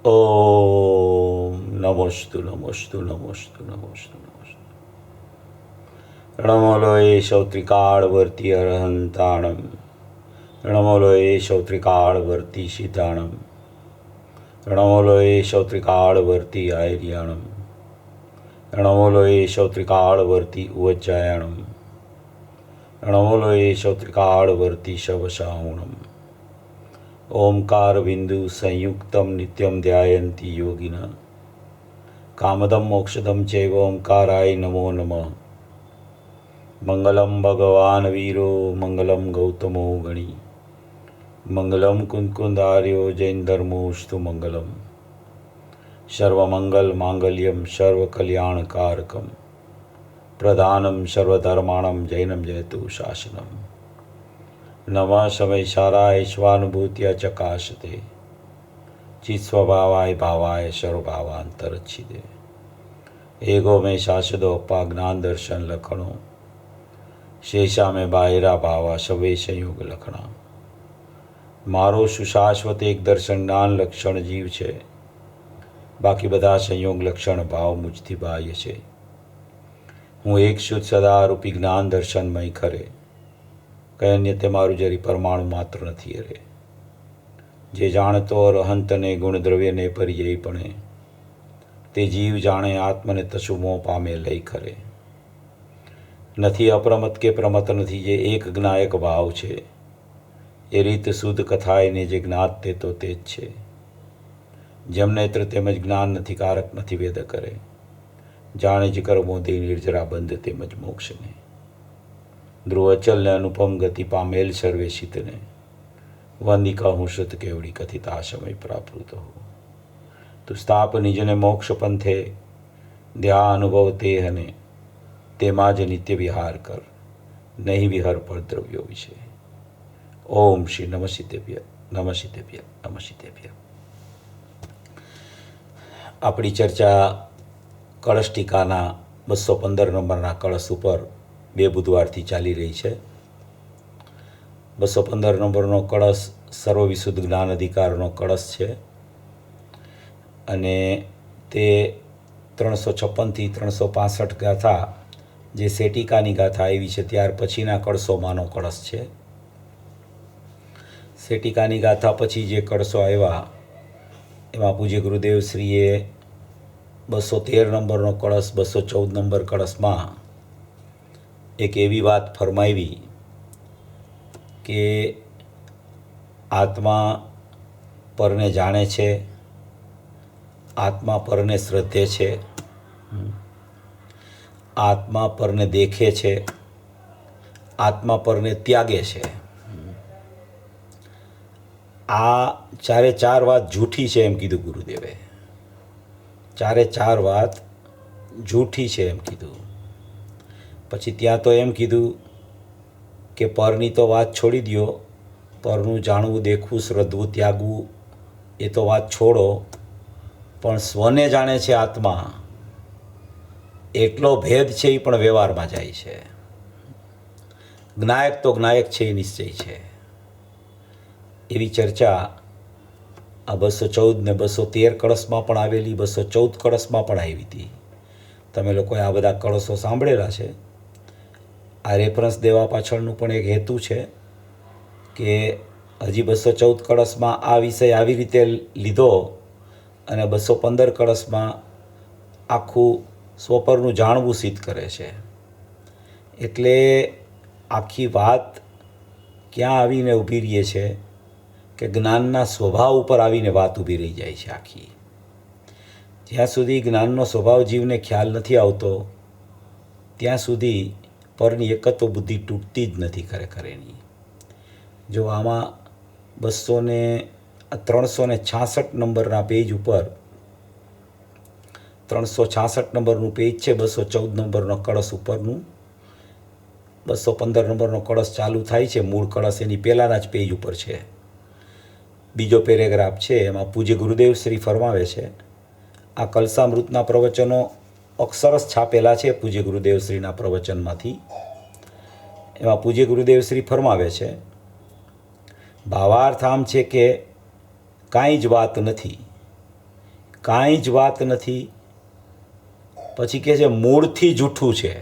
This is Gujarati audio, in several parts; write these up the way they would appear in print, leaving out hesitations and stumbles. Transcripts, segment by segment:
ઓમ નમોસ્તુ નમોસ્તુ નમોસ્તુ નમોસ્તુ નમોસ્તુ ણમોલોય શૌત્રિકાળવર્તી અરહંતાણમ ણમોલોય શૌત્રિકાળવર્તી સિદ્ધાણમ ણમોલોય શૌત્રિકાળવર્તી આયર્યાણમ ણમોલોય શૌત્રિકાળવર્તી ઉવજ્જાયણમ ણમોલોય શૌત્રિકાળવર્તી શવશાહુણમ ओंकार बिंदु संयुक्तम नित्यम ध्यायन्ति योगिना कामदम मोक्षदम चैव ओंकाराय नमो नमः। मंगलम भगवान वीरो मंगलम गौतमो गणी मंगलम कुंदकुंदार्यो जैन धर्मोस्तु मंगलम सर्वमंगल मांगल्यम सर्वकल्याणकारकम प्रधानम सर्वधर्माणम जैनम जयतु शासनम। नमः समयसाराय स्वानुभूत्या चकाशते चित्स्वभावाय भावाय सर्वभावांतरच्छिदे एगो में शाश्वतो अपा ज्ञान दर्शन लखणो शेषा में बाहिरा भावा सवे संयोग लखणा। मारो सुशाश्वत एक दर्शन ज्ञान लक्षण जीव छे बाकी बधा संयोग लक्षण भाव मुझथी बाह्य छे। हूँ एक शुद्ध सदा रूपी ज्ञान दर्शनमय खरे कई अन्य ते मारू जरी परमाणु मात्र नहीं अरे जे जाणतो रहंत ने गुण द्रव्य ने पर्यायपणे ते जीव जाणे आत्म ने तशु मोह पामे लई खरे नहीं अप्रमत के प्रमत नहीं जे एक ज्ञायक भाव छे ए रीत शुद्ध कथाए ने जे ज्ञात ते तो तेज छे जम नेत्र तेमज ज्ञान नहीं कारक नहीं वेद करे जाणे ज कर्मो दे निर्जरा बंध तेमज मोक्ष ने ध्रुवचल ने अनुपम गति पामेल सर्वेशित ने वंदिका हूँ श्रुत केवड़ी कथिता समय प्राप्त हो तु स्थाप निज ने मोक्ष पंथे ध्या अनुभव ते हने तेमाज नित्य विहार कर नहीं विहर पर द्रव्यो विषय। ओम श्री नमशितेभ्य नमशितेभ्य नमशितेभ्य। अपनी चर्चा कलश टीकाना 215 नंबरना कलश पर बे बुधवारथी चाली रही है। 215 नंबरनो कलश सर्वविशुद्ध ज्ञान अधिकारनो कलश है अने ते 356 थी 365 गाथा जे सेटिकानी गाथा आई है त्यार पछीना कलशोमांनो कलश है। सेटिकानी गाथा पछी जे कलशो आव्या एमां पूज्य गुरुदेव श्रीए 213 नंबरनो कलश 214 नंबर कलश में एक एवी बात फरमावी कि आत्मा परने जाने छे आत्मा परने श्रद्धे छे आत्मा परने देखे छे आत्मा परने त्यागे छे। आ चारे चार बात झूठी है एम कीधुं गुरुदेवे चारे चार बात झूठी है एम कीधुं। पछी त्यां तो एम कीधुं के परनी तो बात छोड़ी दियो परनु जाणवुं देखवुं श्रद्धवुं त्यागवुं ए तो बात छोड़ो पण स्वने जाणे छे आत्मा एटलो भेद छे ई पण व्यवहारमां जाय छे। ज्ञायक तो ज्ञायक छे निश्चय छे एवी चर्चा आ 214 ने 213 कळशमां पण आवेली 214 कळशमां पण आवी हती। तमे लोकोए आ बधा कळशो सांभळेला छे। आ रेफरन्स देवा पाछळनुं पण एक हेतु है कि हजी 214 कळश में आ विषय आवी रीते लीधो अने 215 कळश में आखू स्वपरनुं जाणवुं सिद्ध करे छे। एटले आखी बात क्यां आवीने ऊभी रहे छे कि ज्ञानना स्वभाव पर आवीने बात ऊभी रही जाय छे। आखी ज्यां सुधी ज्ञाननो स्वभाव जीवने ख्याल नहीं आवतो त्यां सुधी परनी एकत्व बुद्धि तूटती ज नहीं खरेखर एनी। जो आमा 366 नंबरना पेज पर 366 नंबरનું पेज है 214 नंबरનો कळश उपरનું 215 नंबरનો कळश चालू थाय छे मूळ कळश एनी पहेलाना ज पेज पर है। बीजो पेरेग्राफ है एमां पूज्य गुरुदेव श्री फरमावे छे आ कलशामृतना प्रवचनों अक्षरश छापेला है पूज्य गुरुदेव श्रीना प्रवचनमांथी। एमां पूज्य गुरुदेव श्री फरमावे छे भावार्थ आम छे कि कांई ज वात नथी કાંઈ જ વાત નથી. પછી કહે છે મૂળથી જૂઠું છે.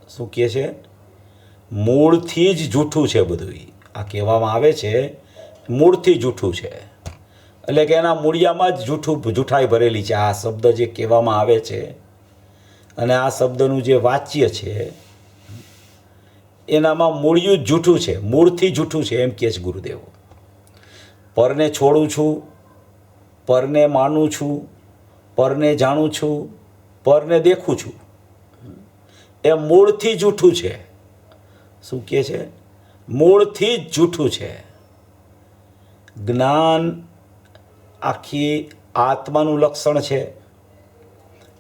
શું કહે છે? મૂળથી જ જૂઠું છે બધું. આ કહેવામાં આવે છે મૂળથી જૂઠું છે, એટલે કે એના મૂળિયામાં જ જૂઠાઈ ભરેલી છે. આ શબ્દ જે કહેવામાં આવે છે અને આ શબ્દનું જે વાચ્ય છે એનામાં મૂળિયું જ જૂઠું છે, મૂળથી જૂઠું છે એમ કહે છે ગુરુદેવ. પરને છોડું છું, પરને માનું છું, પરને જાણું છું, પરને દેખું છું, એ મૂળથી જૂઠું છે. શું કહે છે? મૂળથી જ જૂઠું છે. જ્ઞાન આખી આત્માનું લક્ષણ છે.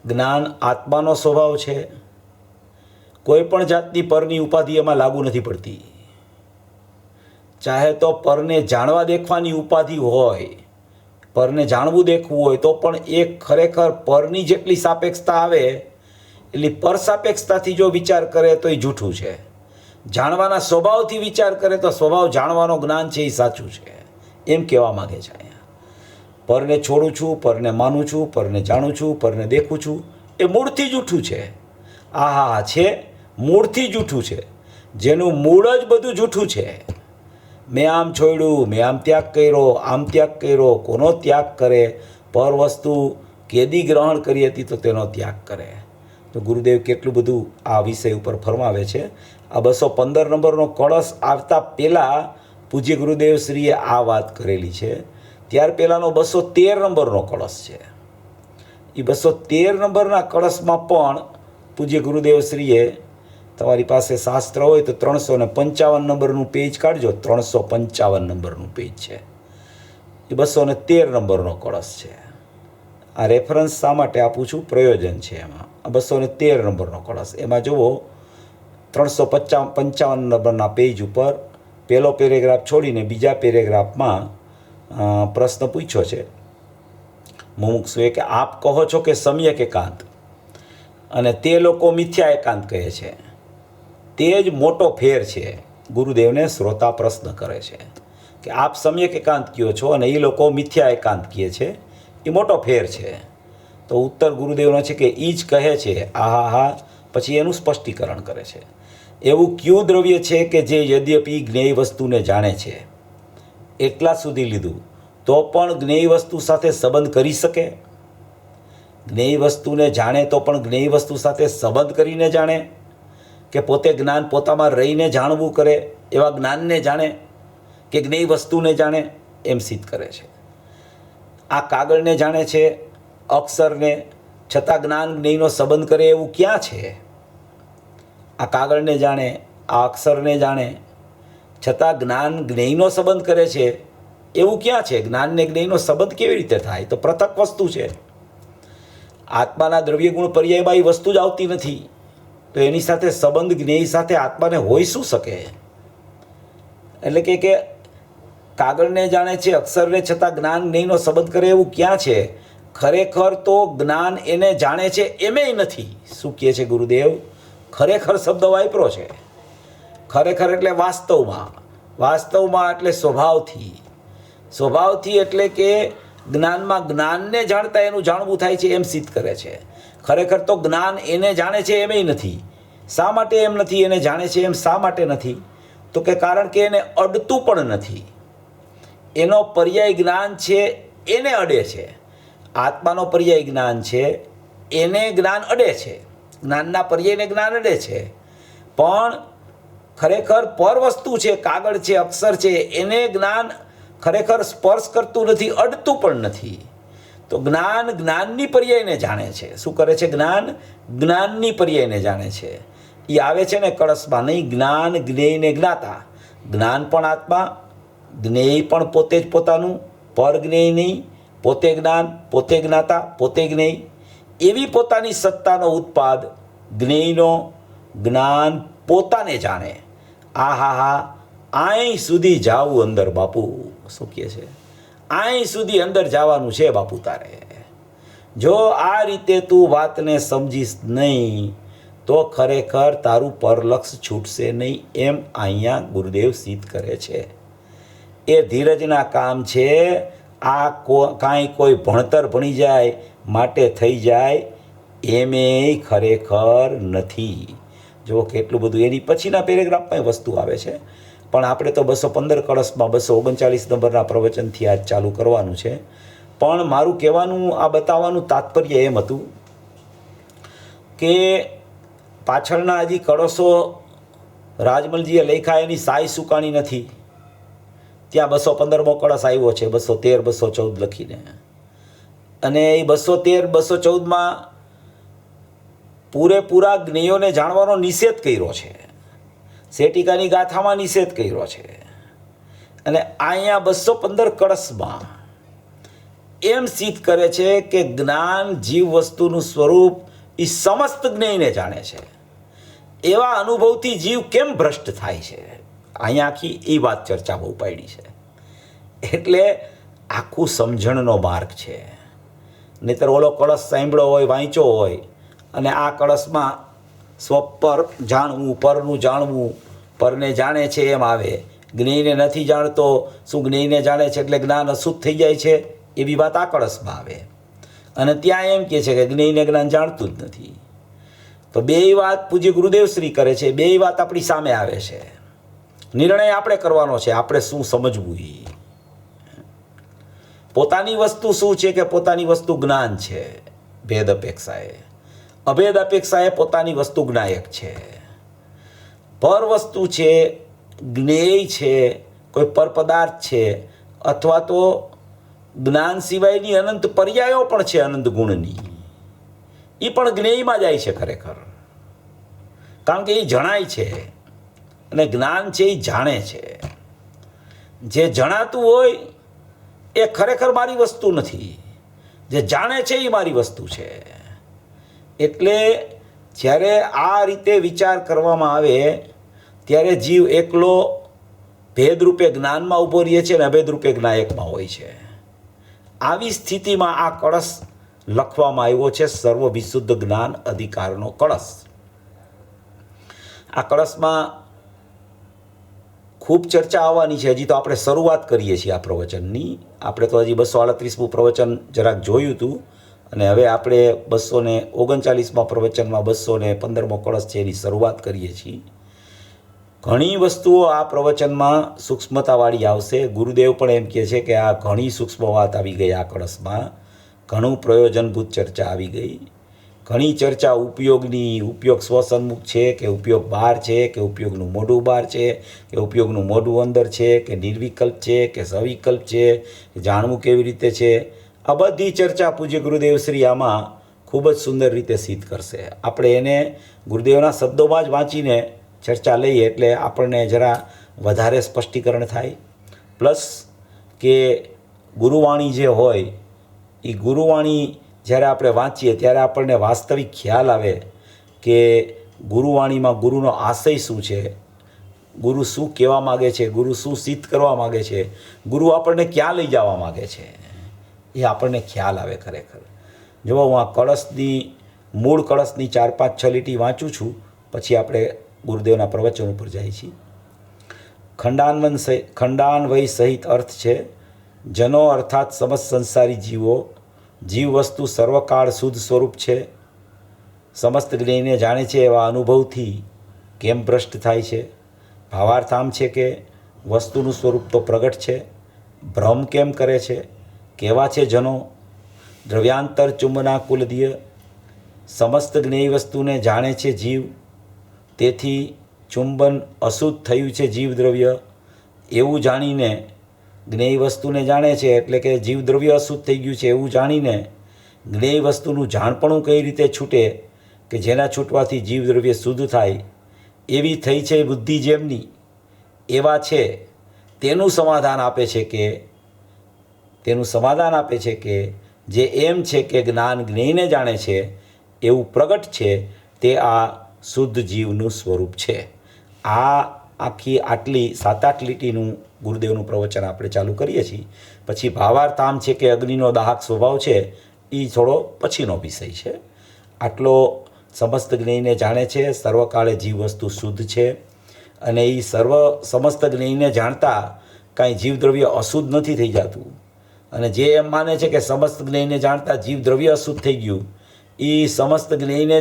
જ્ઞાન આત્માનો સ્વભાવ છે. કોઈ પણ જાતની પરની ઉપાધિ એમાં લાગુ નથી પડતી. ચાહે તો પરને જાણવા દેખવાની ઉપાધિ હોય, પરને જાણવું દેખવું હોય તો પણ એ ખરેખર પરની જેટલી સાપેક્ષતા આવે એટલી પર સાપેક્ષતાથી જો વિચાર કરે તો એ જૂઠું છે. જાણવાના સ્વભાવથી વિચાર કરે તો સ્વભાવ જાણવાનો જ્ઞાન છે એ સાચું છે એમ કહેવા માગે છે અહીંયા. પરને છોડું છું, પરને માનું છું, પરને જાણું છું, પરને દેખું છું, એ મૂળથી જૂઠું છે. આ છે મૂળથી જૂઠું છે, જેનું મૂળ જ બધું જૂઠું છે. મેં આમ છોડ્યું, મેં આમ ત્યાગ કર્યો, આમ ત્યાગ કર્યો. કોનો ત્યાગ કરે? પર વસ્તુ કેદી ગ્રહણ કરી હતી તો તેનો ત્યાગ કરે. તો ગુરુદેવ કેટલું બધું આ વિષય ઉપર ફરમાવે છે. આ 215 નંબરનો કળશ આવતા પહેલાં પૂજ્ય ગુરુદેવ શ્રીએ આ વાત કરેલી છે. ત્યાર પહેલાંનો 213 નંબરનો કળશ છે. એ 213 નંબરના કળશમાં પણ પૂજ્ય ગુરુદેવ શ્રીએ, તમારી પાસે શાસ્ત્ર હોય તો 355 નંબરનું પેજ કાઢજો. 355 નંબરનું પેજ છે. એ 213 નંબરનો કળશ છે. આ રેફરન્સ શા માટે આપું છું? પ્રયોજન છે એમાં. આ 213 નંબરનો કળશ, એમાં જુઓ 355 નંબરના પેજ ઉપર પહેલો પેરેગ્રાફ છોડીને બીજા પેરેગ્રાફમાં પ્રશ્ન પૂછ્યો છે મુમુક્ષુએ કે આપ કહો છો કે સમ્યક એકાંત અને તે લોકો મિથ્યા એકાંત કહે છે, તે જ મોટો ફેર છે. ગુરુદેવને શ્રોતા પ્રશ્ન કરે છે કે આપ સમ્યક એકાંત કહો છો અને એ લોકો મિથ્યા એકાંત કહે છે, એ મોટો ફેર છે. તો ઉત્તર ગુરુદેવનો છે કે એ જ કહે છે. હા. પછી એનું સ્પષ્ટીકરણ કરે છે. એવું કયું દ્રવ્ય છે કે જે યદ્યપિ જ્ઞેય વસ્તુને જાણે છે, એટલા સુધી લીધું તો પણ જ્ઞેય વસ્તુ સાથે સંબંધ કરી શકે? જ્ઞેય વસ્તુને જાણે તો પણ જ્ઞેય વસ્તુ સાથે સંબંધ કરીને જાણે, કે પોતે જ્ઞાન પોતામાં રહીને જાણવું કરે એવા જ્ઞાનને જાણે, કે જ્ઞેય વસ્તુને જાણે? એમ સિદ્ધ કરે છે. આ કાગળને જાણે છે, અક્ષરને, છતાં જ્ઞાન જ્ઞેયનો સંબંધ કરે એવું ક્યાં છે? આ કાગળને જાણે, આ અક્ષરને જાણે, છતાં જ્ઞાન જ્ઞેયનો સંબંધ કરે છે એવું ક્યાં છે? જ્ઞાનને જ્ઞેયનો સંબંધ કેવી રીતે થાય? તો પૃથક વસ્તુ છે. આત્માના દ્રવ્ય ગુણ પર્યાયમાં એ વસ્તુ જ આવતી નથી, તો એની સાથે સંબંધ જ્ઞેય સાથે આત્માને હોઈ શું શકે? એટલે કે કાગળને જાણે છે, અક્ષરને, છતાં જ્ઞાન જ્ઞેયનો સંબંધ કરે એવું ક્યાં છે? ખરેખર તો જ્ઞાન એને જાણે છે એમેય નથી. શું કહે છે ગુરુદેવ? ખરેખર શબ્દ વાપરો છે. ખરેખર એટલે વાસ્તવમાં એટલે સ્વભાવથી એટલે કે જ્ઞાનમાં જ્ઞાનને જાણતા એનું જાણવું થાય છે એમ સિદ્ધ કરે છે. ખરેખર તો જ્ઞાન એને જાણે છે એમેય નથી. શા માટે એમ નથી? એને જાણે છે એમ શા માટે નથી? તો કે કારણ કે એને અડતું પણ નથી. એનો પર્યાય જ્ઞાન છે એને અડે છે. આત્માનો પર્યાય જ્ઞાન છે એને જ્ઞાન અડે છે. જ્ઞાનના પર્યાયને જ્ઞાન અડે છે. પણ ખરેખર પર વસ્તુ છે, કાગળ છે, અક્ષર છે, એને જ્ઞાન ખરેખર સ્પર્શ કરતું નથી, અડતું પણ નથી. તો જ્ઞાન જ્ઞાનની પર્યાયને જાણે છે. શું કરે છે? જ્ઞાન જ્ઞાનની પર્યાયને જાણે છે. એ આવે છે ને કળશમાં, નહીં? જ્ઞાન જ્ઞેયને જ્ઞાતા. જ્ઞાન પણ આત્મા, જ્ઞેય પણ પોતે જ પોતાનું, પર જ્ઞેય નહીં. પોતે જ્ઞાન, પોતે જ્ઞાતા, પોતે જ્ઞેય, એવી પોતાની સત્તાનો ઉત્પાદ જ્ઞેયનો જ્ઞાન પોતાને જાણે. અહીં સુધી જાવું અંદર બાપુ. શું કહે છે? અહીં સુધી અંદર જવાનું છે બાપુ તારે. જો આ રીતે તું વાતને સમજીશ નહીં તો ખરેખર તારું પરલક્ષ છૂટશે નહીં, એમ અહીંયા ગુરુદેવ સિદ્ધ કરે છે. એ ધીરજના કામ છે. આ કાંઈ કોઈ ભણતર ભણી જાય, માટે થઈ જાય એમ એ ખરેખર નથી. જો કેટલું બધું એની પછીના પેરેગ્રાફમાં વસ્તુ આવે છે, પણ આપણે તો 215 કળશમાં 239 નંબરના પ્રવચનથી આજ ચાલુ કરવાનું છે. પણ મારું કહેવાનું, આ બતાવવાનું તાત્પર્ય એમ હતું કે પાછળના હજી કળશો રાજમલજીએ લખ્યા એની સાઈ સુકાણી નથી. ત્યાં 215મો કળશ આવ્યો છે 213, 214 લખીને, અને એ 213, 214માં પૂરેપૂરા જ્ઞેયોને જાણવાનો નિષેધ કર્યો છે. શેટિકાની ગાથામાં નિષેધ કર્યો છે. અને અહીંયા 215 કળશમાં એમ સિદ્ધ કરે છે કે જ્ઞાન જીવ વસ્તુનું સ્વરૂપ એ સમસ્ત જ્ઞેયને જાણે છે. એવા અનુભવથી જીવ કેમ ભ્રષ્ટ થાય છે, અહીંયા આખી એ વાત ચર્ચા બહુ પાડી છે. એટલે આખું સમજણનો માર્ગ છે. નહીતર ઓલો કળશ સાંભળ્યો હોય, વાંચ્યો હોય, અને આ કળશમાં સ્વપર જાણવું, પરનું જાણવું, પરને જાણે છે એમ આવે, જ્ઞેયને નથી જાણતો, શું જ્ઞેયને જાણે છે એટલે જ્ઞાન અશુદ્ધ થઈ જાય છે, એવી વાત આ કળશમાં આવે. અને ત્યાં એમ કહે છે કે જ્ઞેયને જ્ઞાન જાણતું જ નથી. તો બેય વાત પૂજ્ય ગુરુદેવ શ્રી કરે છે, બેય વાત આપણી સામે આવે છે. નિર્ણય આપણે કરવાનો છે, આપણે શું સમજવું. પોતાની વસ્તુ શું છે કે પોતાની વસ્તુ જ્ઞાન છે ભેદ અપેક્ષાએ, અભેદ અપેક્ષાએ પોતાની વસ્તુ જ્ઞાયક છે. પર વસ્તુ છે, જ્ઞેય છે, કોઈ પર પદાર્થ છે, અથવા તો જ્ઞાન સિવાયની અનંત પર્યાયો પણ છે અનંત ગુણની, એ પણ જ્ઞેયમાં જાય છે ખરેખર. કારણ કે એ જણાય છે, અને જ્ઞાન છે એ જાણે છે. જે જણાતું હોય એ ખરેખર મારી વસ્તુ નથી, જે જાણે છે એ મારી વસ્તુ છે. એટલે જ્યારે આ રીતે વિચાર કરવામાં આવે ત્યારે જીવ એકલો ભેદરૂપે જ્ઞાનમાં ઊભો રહે છે અને અભેદરૂપે જ્ઞાયકમાં હોય છે. આવી સ્થિતિમાં આ કળશ લખવામાં આવ્યો છે, સર્વ વિશુદ્ધ જ્ઞાન અધિકારનો કળશ. આ કળશમાં ખૂબ ચર્ચા આવવાની છે. હજી તો આપણે શરૂઆત કરીએ છીએ આ પ્રવચનની. આપણે તો હજી 238મું પ્રવચન જરાક જોયું હતું, અને હવે આપણે 239મા પ્રવચનમાં 215મો કળશ છે એની શરૂઆત કરીએ છીએ. ઘણી વસ્તુઓ આ પ્રવચનમાં સૂક્ષ્મતાવાળી આવશે. ગુરુદેવ પણ એમ કહે છે કે આ ઘણી સૂક્ષ્મ વાત આવી ગઈ આ કળશમાં, ઘણું પ્રયોજનભૂત ચર્ચા આવી ગઈ. ઘણી ચર્ચા ઉપયોગની, ઉપયોગ સ્વસન્મુખ છે કે ઉપયોગ બહાર છે, કે ઉપયોગનું મોઢું બહાર છે, કે ઉપયોગનું મોઢું અંદર છે, કે નિર્વિકલ્પ છે કે સવિકલ્પ છે, જાણવું કેવી રીતે છે, આ બધી ચર્ચા પૂજ્ય ગુરુદેવ શ્રી આમાં ખૂબ જ સુંદર રીતે સિદ્ધ કરશે. આપણે એને ગુરુદેવના શબ્દોમાં જ વાંચીને ચર્ચા લઈએ એટલે આપણને જરા વધારે સ્પષ્ટીકરણ થાય. પ્લસ કે ગુરુવાણી જે હોય એ ગુરુવાણી જ્યારે આપણે વાંચીએ ત્યારે આપણને વાસ્તવિક ખ્યાલ આવે કે ગુરુવાણીમાં ગુરુનો આશય શું છે, ગુરુ શું કહેવા માગે છે, ગુરુ શું સિદ્ધ કરવા માગે છે, ગુરુ આપણને ક્યાં લઈ જવા માગે છે, એ આપણને ખ્યાલ આવે ખરેખર. જો હું આ કળશની મૂળ કળશની 4-5-6 લીટી વાંચું છું, પછી આપણે ગુરુદેવના પ્રવચન ઉપર જાય છીએ. ખંડાન્વય સહિત અર્થ છે જનો અર્થાત સમસ્ત સંસારી જીવો. જીવ વસ્તુ સર્વકાળ શુદ્ધ સ્વરૂપ છે, સમસ્ત જ્ઞેયને જાણે છે એવા અનુભવથી કેમ ભ્રષ્ટ થાય છે. ભાવાર્થ આમ છે કે વસ્તુનું સ્વરૂપ તો પ્રગટ છે, ભ્રમ કેમ કરે છે, કેવા છે જનો. દ્રવ્યાંતર ચુંબના કુલદીય, સમસ્ત જ્ઞેય વસ્તુને જાણે છે જીવ, તેથી ચુંબન અશુદ્ધ થયું છે જીવ દ્રવ્ય એવું જાણીને, જ્ઞેય વસ્તુને જાણે છે એટલે કે જીવ દ્રવ્ય અશુદ્ધ થઈ ગયું છે એવું જાણીને જ્ઞેય વસ્તુનું જાણપણું કઈ રીતે છૂટે કે જેના છૂટવાથી જીવ દ્રવ્ય શુદ્ધ થાય, એવી થઈ છે બુદ્ધિ જેમની એવા છે તેનું સમાધાન આપે છે કે જે એમ છે કે જ્ઞાન જ્ઞેયને જાણે છે એવું પ્રગટ છે તે આ શુદ્ધ જીવનું સ્વરૂપ છે. આ આખી આટલી 7-8 લીટીનું ગુરુદેવનું પ્રવચન આપણે ચાલુ કરીએ છીએ. પછી ભાવાર્થ આમ છે કે અગ્નિનો દાહક સ્વભાવ છે એ થોડો પછીનો વિષય છે. આટલો સમસ્ત જ્ઞેયને જાણે છે, સર્વકાળે જીવ વસ્તુ શુદ્ધ છે, અને એ સમસ્ત જ્ઞેયને જાણતા કાંઈ જીવદ્રવ્ય અશુદ્ધ નથી થઈ જતું, અને જે એમ માને છે કે સમસ્ત જ્ઞેયને જાણતા જીવ દ્રવ્ય અશુદ્ધ થઈ ગયું, એ સમસ્ત જ્ઞેયને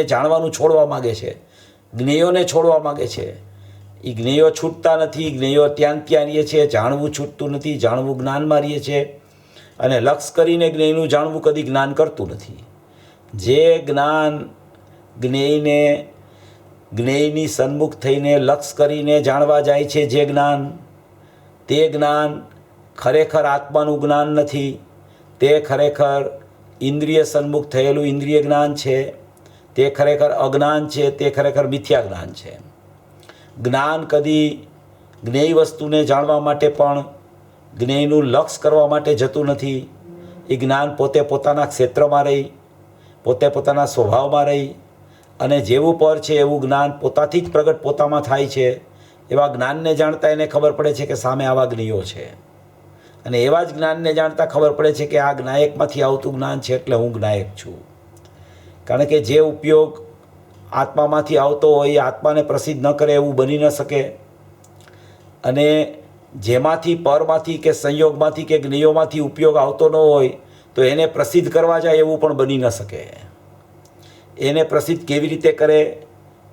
જાણવાનું છોડવા માગે છે, જ્ઞેયોને છોડવા માગે છે. એ જ્ઞેયો છૂટતા નથી, જ્ઞેયો ત્યાં રહીએ છે, જાણવું છૂટતું નથી, જાણવું જ્ઞાનમાં રહીએ છે. અને લક્ષ કરીને જ્ઞેયનું જાણવું કદી જ્ઞાન કરતું નથી. જે જ્ઞાન જ્ઞેયની સન્મુખ થઈને લક્ષ કરીને જાણવા જાય છે, જે જ્ઞાન, તે જ્ઞાન ખરેખર આત્માનું જ્ઞાન નથી. તે ખરેખર ઇન્દ્રિય સન્મુખ થયેલું ઇન્દ્રિય જ્ઞાન છે. તે ખરેખર અજ્ઞાન છે, તે ખરેખર મિથ્યા જ્ઞાન છે. જ્ઞાન કદી જ્ઞેય વસ્તુને જાણવા માટે પણ જ્ઞેયનું લક્ષ કરવા માટે જતું નથી. એ જ્ઞાન પોતે પોતાના ક્ષેત્રમાં રહી, પોતે પોતાના સ્વભાવમાં રહી અને જેવું પર છે એવું જ્ઞાન પોતાથી જ પ્રગટ પોતામાં થાય છે. એવા જ્ઞાનને જાણતા એને ખબર પડે છે કે સામે આવા જ્ઞેયો છે, અને એવા જ જ્ઞાનને જાણતા ખબર પડે છે કે આ જ્ઞાયકમાંથી આવતું જ્ઞાન છે એટલે હું જ્ઞાયક છું. કારણ કે જે ઉપયોગ આત્મામાંથી આવતો હોય એ આત્માને પ્રસિદ્ધ ન કરે એવું બની ન શકે, અને જેમાંથી પરમાંથી કે સંયોગમાંથી કે જ્ઞેયોમાંથી ઉપયોગ આવતો ન હોય તો એને પ્રસિદ્ધ કરવા જાય એવું પણ બની ન શકે. એને પ્રસિદ્ધ કેવી રીતે કરે,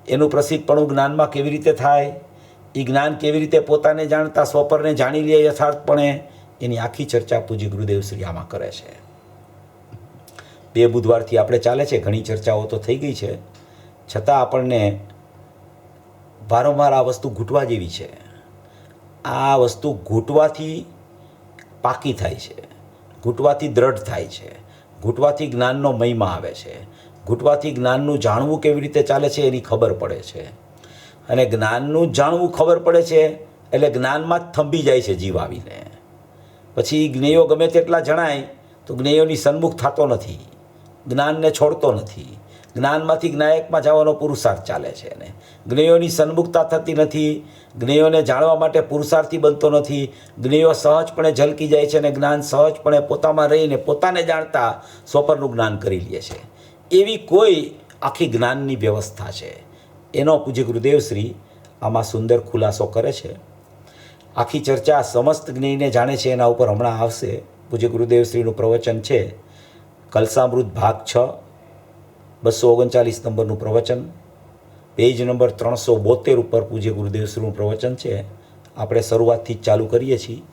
એનું પ્રસિદ્ધપણું જ્ઞાનમાં કેવી રીતે થાય, એ જ્ઞાન કેવી રીતે પોતાને જાણતા સ્વપરને જાણી લે યથાર્થપણે, એની આખી ચર્ચા પૂજ્ય ગુરુદેવ શ્રી આમાં કરે છે. 2 બુધવારથી આપણે ચાલે છે, ઘણી ચર્ચાઓ તો થઈ ગઈ છે, છતાં આપણને વારંવાર આ વસ્તુ ઘૂંટવા જેવી છે. આ વસ્તુ ઘૂંટવાથી પાકી થાય છે, ઘૂંટવાથી દ્રઢ થાય છે, ઘૂંટવાથી જ્ઞાનનો મહિમા આવે છે, ઘૂંટવાથી જ્ઞાનનું જાણવું કેવી રીતે ચાલે છે એની ખબર પડે છે. અને જ્ઞાનનું જાણવું ખબર પડે છે એટલે જ્ઞાનમાં જ થંભી જાય છે જીવ આવીને. પછી જ્ઞેયો ગમે તેટલા જણાય તો જ્ઞેયોની સન્મુખ થતો નથી, જ્ઞાનને છોડતો નથી. જ્ઞાનમાંથી જ્ઞાયકમાં જવાનો પુરુષાર્થ ચાલે છે, અને જ્ઞેયોની સન્મુખતા થતી નથી, જ્ઞેયોને જાણવા માટે પુરુષાર્થી બનતો નથી. જ્ઞેયો સહજપણે ઝલકી જાય છે અને જ્ઞાન સહજપણે પોતામાં રહીને પોતાને જાણતા સ્વપરનું જ્ઞાન કરી લે છે. એવી કોઈ આખી જ્ઞાનની વ્યવસ્થા છે, એનો પૂજ્ય ગુરુદેવશ્રી આમાં સુંદર ખુલાસો કરે છે. આખી ચર્ચા સમસ્ત જ્ઞેયને જાણે છે એના ઉપર હમણાં આવશે. પૂજ્ય ગુરુદેવશ્રીનું પ્રવચન છે કલસામૃત ભાગ 6, 239 નંબરનું પ્રવચન, પેજ નંબર 372 ઉપર પૂજ્ય ગુરુદેવશ્રીનું પ્રવચન છે. આપણે શરૂઆતથી જ ચાલુ કરીએ છીએ.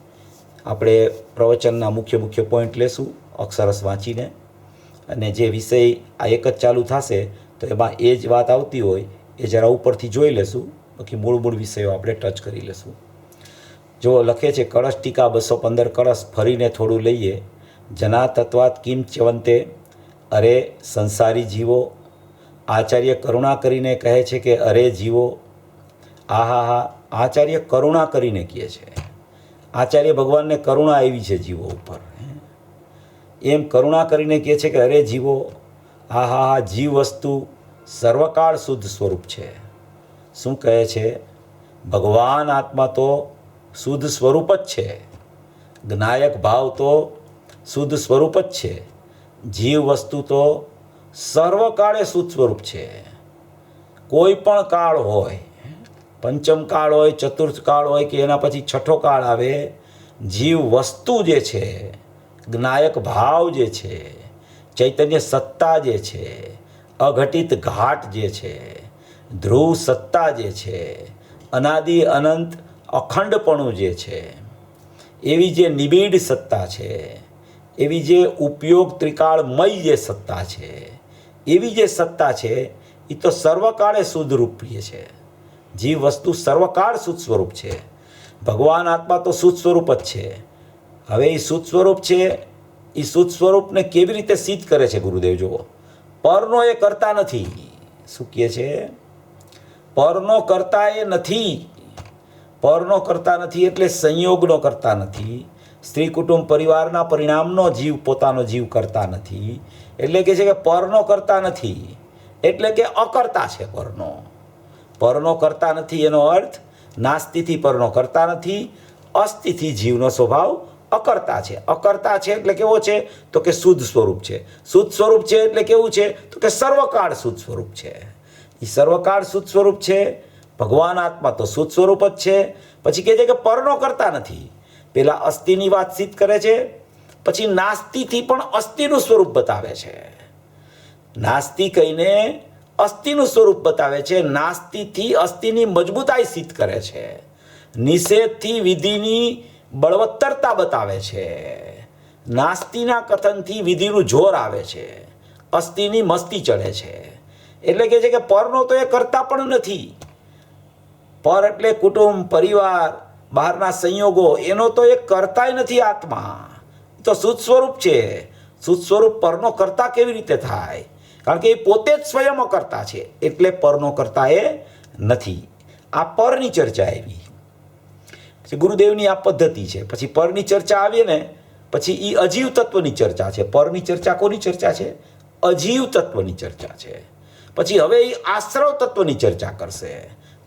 આપણે પ્રવચનના મુખ્ય પોઈન્ટ લેશું અક્ષરસ વાંચીને, અને જે વિષય આ એક જ ચાલુ થશે તો એમાં એ જ વાત આવતી હોય એ જરા ઉપરથી જોઈ લેશું, બાકી મૂળ વિષયો આપણે ટચ કરી લેશું. જો લખે છે કળશ ટીકા 215 કળશ ફરીને થોડું લઈએ. જના તત્વાત કિમ ચ્યવંતે, અરે સંસારી જીવો. આચાર્ય કરુણા કરીને કહે છે કે અરે જીવો, આહા, આચાર્ય કરુણા કરીને કહે છે. આચાર્ય ભગવાનને કરુણા આવી છે જીવો ઉપર, એમ કરુણા કરીને કહે છે કે અરે જીવો, આહા, જીવ વસ્તુ સર્વકાળ શુદ્ધ સ્વરૂપ છે. શું કહે છે? ભગવાન આત્મા તો શુદ્ધ સ્વરૂપ જ છે, જ્ઞાયક ભાવ તો શુદ્ધ સ્વરૂપ જ છે. જીવ વસ્તુ તો સર્વકાળે શુદ્ધ સ્વરૂપ છે. કોઈ પણ કાળ હોય, પંચમ કાળ હોય, ચતુર્થ કાળ હોય કે એના પછી છઠ્ઠો કાળ આવે, જીવ વસ્તુ જે છે, જ્ઞાયક ભાવ જે છે, ચૈતન્ય સત્તા જે છે, અઘટિત ઘાટ જે છે, ધ્રુવ સત્તા જે છે, અનાદિ અનંત અખંડપણું જે છે, એવી જે નિબીડ સત્તા છે, એવી જે ઉપયોગ ત્રિકાળમય જે સત્તા છે, એવી જે સત્તા છે એ તો સર્વકાળે શુદ્ધ રૂપીય છે. જીવ વસ્તુ સર્વકાળ શુદ્ધ સ્વરૂપ છે. ભગવાન આત્મા તો શુદ્ધ સ્વરૂપ જ છે. હવે એ શુદ્ધ સ્વરૂપ છે, એ શુદ્ધ સ્વરૂપને કેવી રીતે સિદ્ધ કરે છે ગુરુદેવ જુઓ. પરનો એ કરતા નથી. શું કહે છે? પરનો કરતા એ નથી. પરનો કરતા નથી એટલે સંયોગનો કરતા નથી. સ્ત્રી કુટુંબ પરિવારના પરિણામનો જીવ પોતાનો જીવ કરતા નથી. એટલે કે છે કે પરનો કરતા નથી એટલે કે અકર્તા છે. પરનો કરતા નથી એનો અર્થ નાસ્તિથી પરનો કરતા નથી, અસ્થિથી જીવનો સ્વભાવ અકર્તા છે. અકર્તા છે એટલે કેવો છે? તો કે શુદ્ધ સ્વરૂપ છે. શુદ્ધ સ્વરૂપ છે એટલે કેવું છે? તો કે સર્વકાળ શુદ્ધ સ્વરૂપ છે. એ સર્વકાળ શુદ્ધ સ્વરૂપ છે. ભગવાન આત્મા તો શુદ્ધ સ્વરૂપ જ છે. પછી કહે છે કે પરનો કરતા નથી. પેલા અસ્થિની વાત સિદ્ધ કરે છે, પછી નાસ્તિથી પણ અસ્થિનું સ્વરૂપ બતાવે છે. નાસ્તિ કહીને અસ્થિનું સ્વરૂપ બતાવે છે, નાસ્તિથી અસ્થિની મજબૂતાઈ સિદ્ધ કરે છે, નિષેધથી વિધિની બળવત્તરતા બતાવે છે, નાસ્તિના કથનથી વિધિનું જોર આવે છે, અસ્થિની મસ્તી ચડે છે. એટલે કે છે કે પરનો તો એ કરતા પણ નથી. પર એટલે કુટુંબ, પરિવાર, બહારના સંયોગો, એનો તો એ કરતાય નથી. આત્મા તો શુદ્ધ સ્વરૂપ છે. શુદ્ધ સ્વરૂપ પરનો કરતા કેવી રીતે થાય? કારણ કે એ પોતે જ સ્વયં કરતા છે, એટલે પરનો કરતા એ નથી. આ પરની ચર્ચા આવી. પછી ગુરુદેવની આ પદ્ધતિ છે. પછી પરની ચર્ચા આવીએ ને પછી એ અજીવ તત્વની ચર્ચા છે. પરની ચર્ચા કોની ચર્ચા છે? અજીવ તત્વની ચર્ચા છે. પછી હવે એ આશ્રવ તત્વની ચર્ચા કરશે.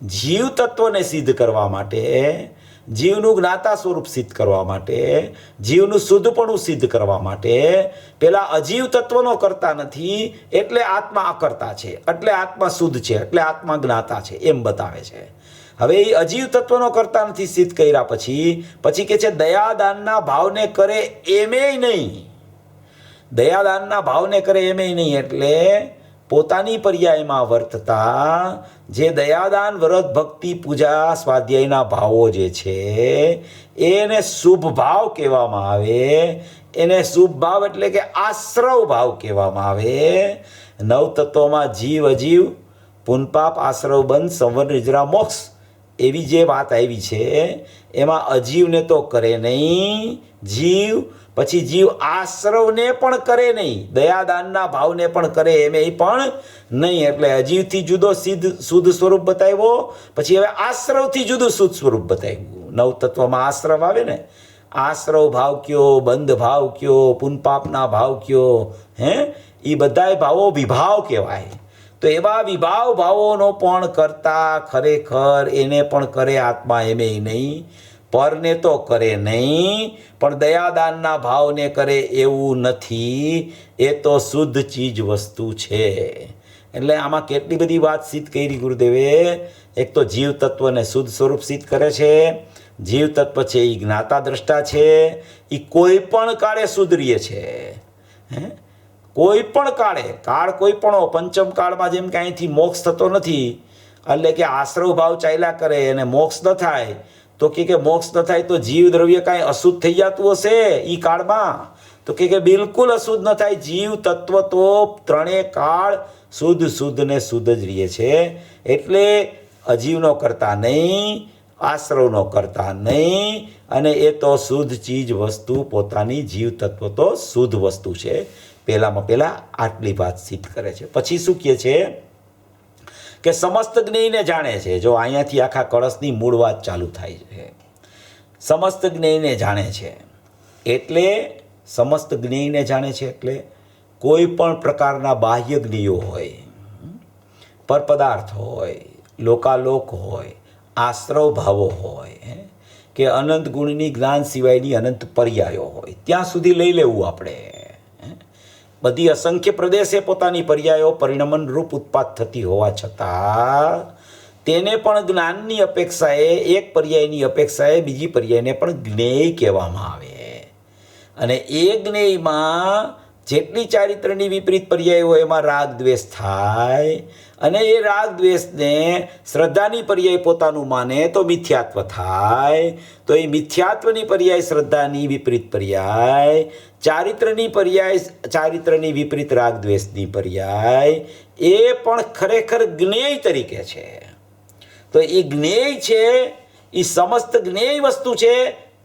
જીવ તત્વને સિદ્ધ કરવા માટે, જીવનું જ્ઞાતા સ્વરૂપ સિદ્ધ કરવા માટે, જીવનું શુદ્ધપણું સિદ્ધ કરવા માટે પેલા અજીવ તત્વનો કરતા નથી, એટલે આત્મા અકર્તા છે, એટલે આત્મા શુદ્ધ છે, એટલે આત્મા જ્ઞાતા છે, એમ બતાવે છે. હવે એ અજીવ તત્વનો કરતા નથી સિદ્ધ કર્યા પછી કે છે દયાદાનના ભાવને કરે એમે નહીં. દયાદાનના ભાવને કરે એમે નહીં એટલે પોતાની પર્યાયમાં વર્તતા જે દયાદાન, વ્રત, ભક્તિ, પૂજા, સ્વાધ્યાયના ભાવો જે છે એને શુભ ભાવ કહેવામાં આવે. એને શુભ ભાવ એટલે કે આશ્રવ ભાવ કહેવામાં આવે. નવ તત્વોમાં જીવ, અજીવ, પુનપાપ, આશ્રવ, બંધ, સંવર, નિદ્રા, મોક્ષ એવી જે વાત આવી છે એમાં અજીવને તો કરે નહીં જીવ, પછી જીવ આશ્રવને પણ કરે નહીં, દયાદાનના ભાવને પણ કરે એમ પણ નહીં. એટલે અજીવથી જુદો શુદ્ધ સ્વરૂપ બતાવ્યો, પછી હવે આશ્રવથી જુદું શુદ્ધ સ્વરૂપ બતાવ્યું. નવ તત્વમાં આશ્રવ આવે ને, આશ્રવ ભાવ કયો, બંધ ભાવ કયો, પુનપાપના ભાવ કયો, એ બધાય ભાવો વિભાવ કહેવાય. તો એવા વિભાવ ભાવોનો પણ કરતા ખરેખર એને પણ કરે આત્મા એમે નહીં. પરને તો કરે નહીં, પણ દયાદાનના ભાવને કરે એવું નથી. એ તો શુદ્ધ ચીજ વસ્તુ છે. એટલે આમાં કેટલી બધી વાત સિદ્ધ કરી ગુરુદેવે. એક તો જીવ તત્વને શુદ્ધ સ્વરૂપ સિદ્ધ કરે છે. જીવ તત્વ છે એ જ્ઞાતા દ્રષ્ટા છે, એ કોઈ પણ કાળે શુદ્ધ રહે છે. કોઈ પણ કાળ કોઈ પણ પંચમ કાળમાં જેમ કે અહીંથી મોક્ષ થતો નથી, એટલે કે આશ્રવ ભાવ ચાલ્યા કરે અને મોક્ષ ન થાય, તો કે મોક્ષ ન થાય તો જીવ દ્રવ્ય કાંઈ અશુદ્ધ થઈ જતું હશે એ કાળમાં? તો કે બિલકુલ અશુદ્ધ ન થાય. જીવ તત્વ તો ત્રણેય કાળ શુદ્ધ ને શુદ્ધ જ રહે છે. એટલે અજીવનો કરતા નહીં, આશ્રવનો કરતા નહીં, અને એ તો શુદ્ધ ચીજ વસ્તુ પોતાની જીવ તત્વ તો શુદ્ધ વસ્તુ છે. પહેલામાં પહેલાં આટલી વાત સિદ્ધ કરે છે. પછી શું કહે છે કે સમસ્ત જ્ઞેયને જાણે છે. જો અહીંયાથી આખા કળશની મૂળ વાત ચાલુ થાય છે. સમસ્ત જ્ઞેયને જાણે છે એટલે સમસ્ત જ્ઞેયને જાણે છે એટલે કોઈ પણ પ્રકારના બાહ્ય જ્ઞેયો હોય, પરપદાર્થ હોય, લોકાલોક હોય, આશ્રવ ભાવો હોય, કે અનંત ગુણની જ્ઞાન સિવાયની અનંત પર્યાયો હોય, ત્યાં સુધી લઈ લેવું આપણે. બધી અસંખ્ય પ્રદેશે પોતાની પર્યાયો પરિણમન રૂપ ઉત્પાદ થતી હોવા છતાં તેને પણ જ્ઞાનની અપેક્ષાએ, એક પર્યાયની અપેક્ષાએ બીજી પર્યાયને પણ જ્ઞેય કહેવામાં આવે. અને એ જ્ઞેયમાં જેટલી ચારિત્રની વિપરીત પર્યાય હોય એમાં રાગ દ્વેષ થાય, અને એ રાગ દ્વેષને શ્રદ્ધાની પર્યાય પોતાનું માને તો મિથ્યાત્વ થાય. તો એ મિથ્યાત્વની પર્યાય શ્રદ્ધાની વિપરીત પર્યાય, ચારિત્રની પર્યાય ચારિત્રની વિપરીત રાગ દ્વેષની પર્યાય, એ પણ ખરેખર જ્ઞેય તરીકે છે. તો એ જ્ઞેય છે, એ સમસ્ત જ્ઞેય વસ્તુ છે,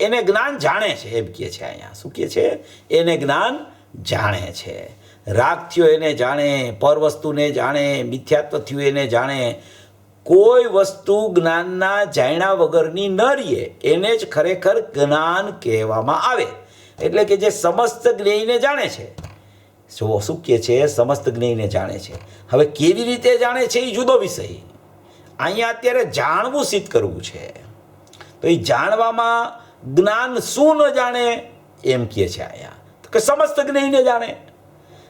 એને જ્ઞાન જાણે છે એમ કહે છે. અહીંયા શું કહે છે? એને જ્ઞાન જાણે છે. રાગ થયો એને જાણે, પર વસ્તુને જાણે, મિથ્યાત્વ થયું એને જાણે. કોઈ વસ્તુ જ્ઞાનના જાણ્યા વગરની ન રહીએ એને જ ખરેખર જ્ઞાન કહેવામાં આવે. એટલે કે જે સમસ્ત જ્ઞેયને જાણે છે. શું કહે છે? સમસ્ત જ્ઞેયને જાણે છે. હવે કેવી રીતે જાણે છે એ જુદો વિષય. અહીંયા અત્યારે જાણવું સિદ્ધ કરવું છે. તો એ જાણવામાં જ્ઞાન શું ન જાણે એમ કહે છે અહીંયા, કે સમસ્ત જ્ઞેયને જાણે.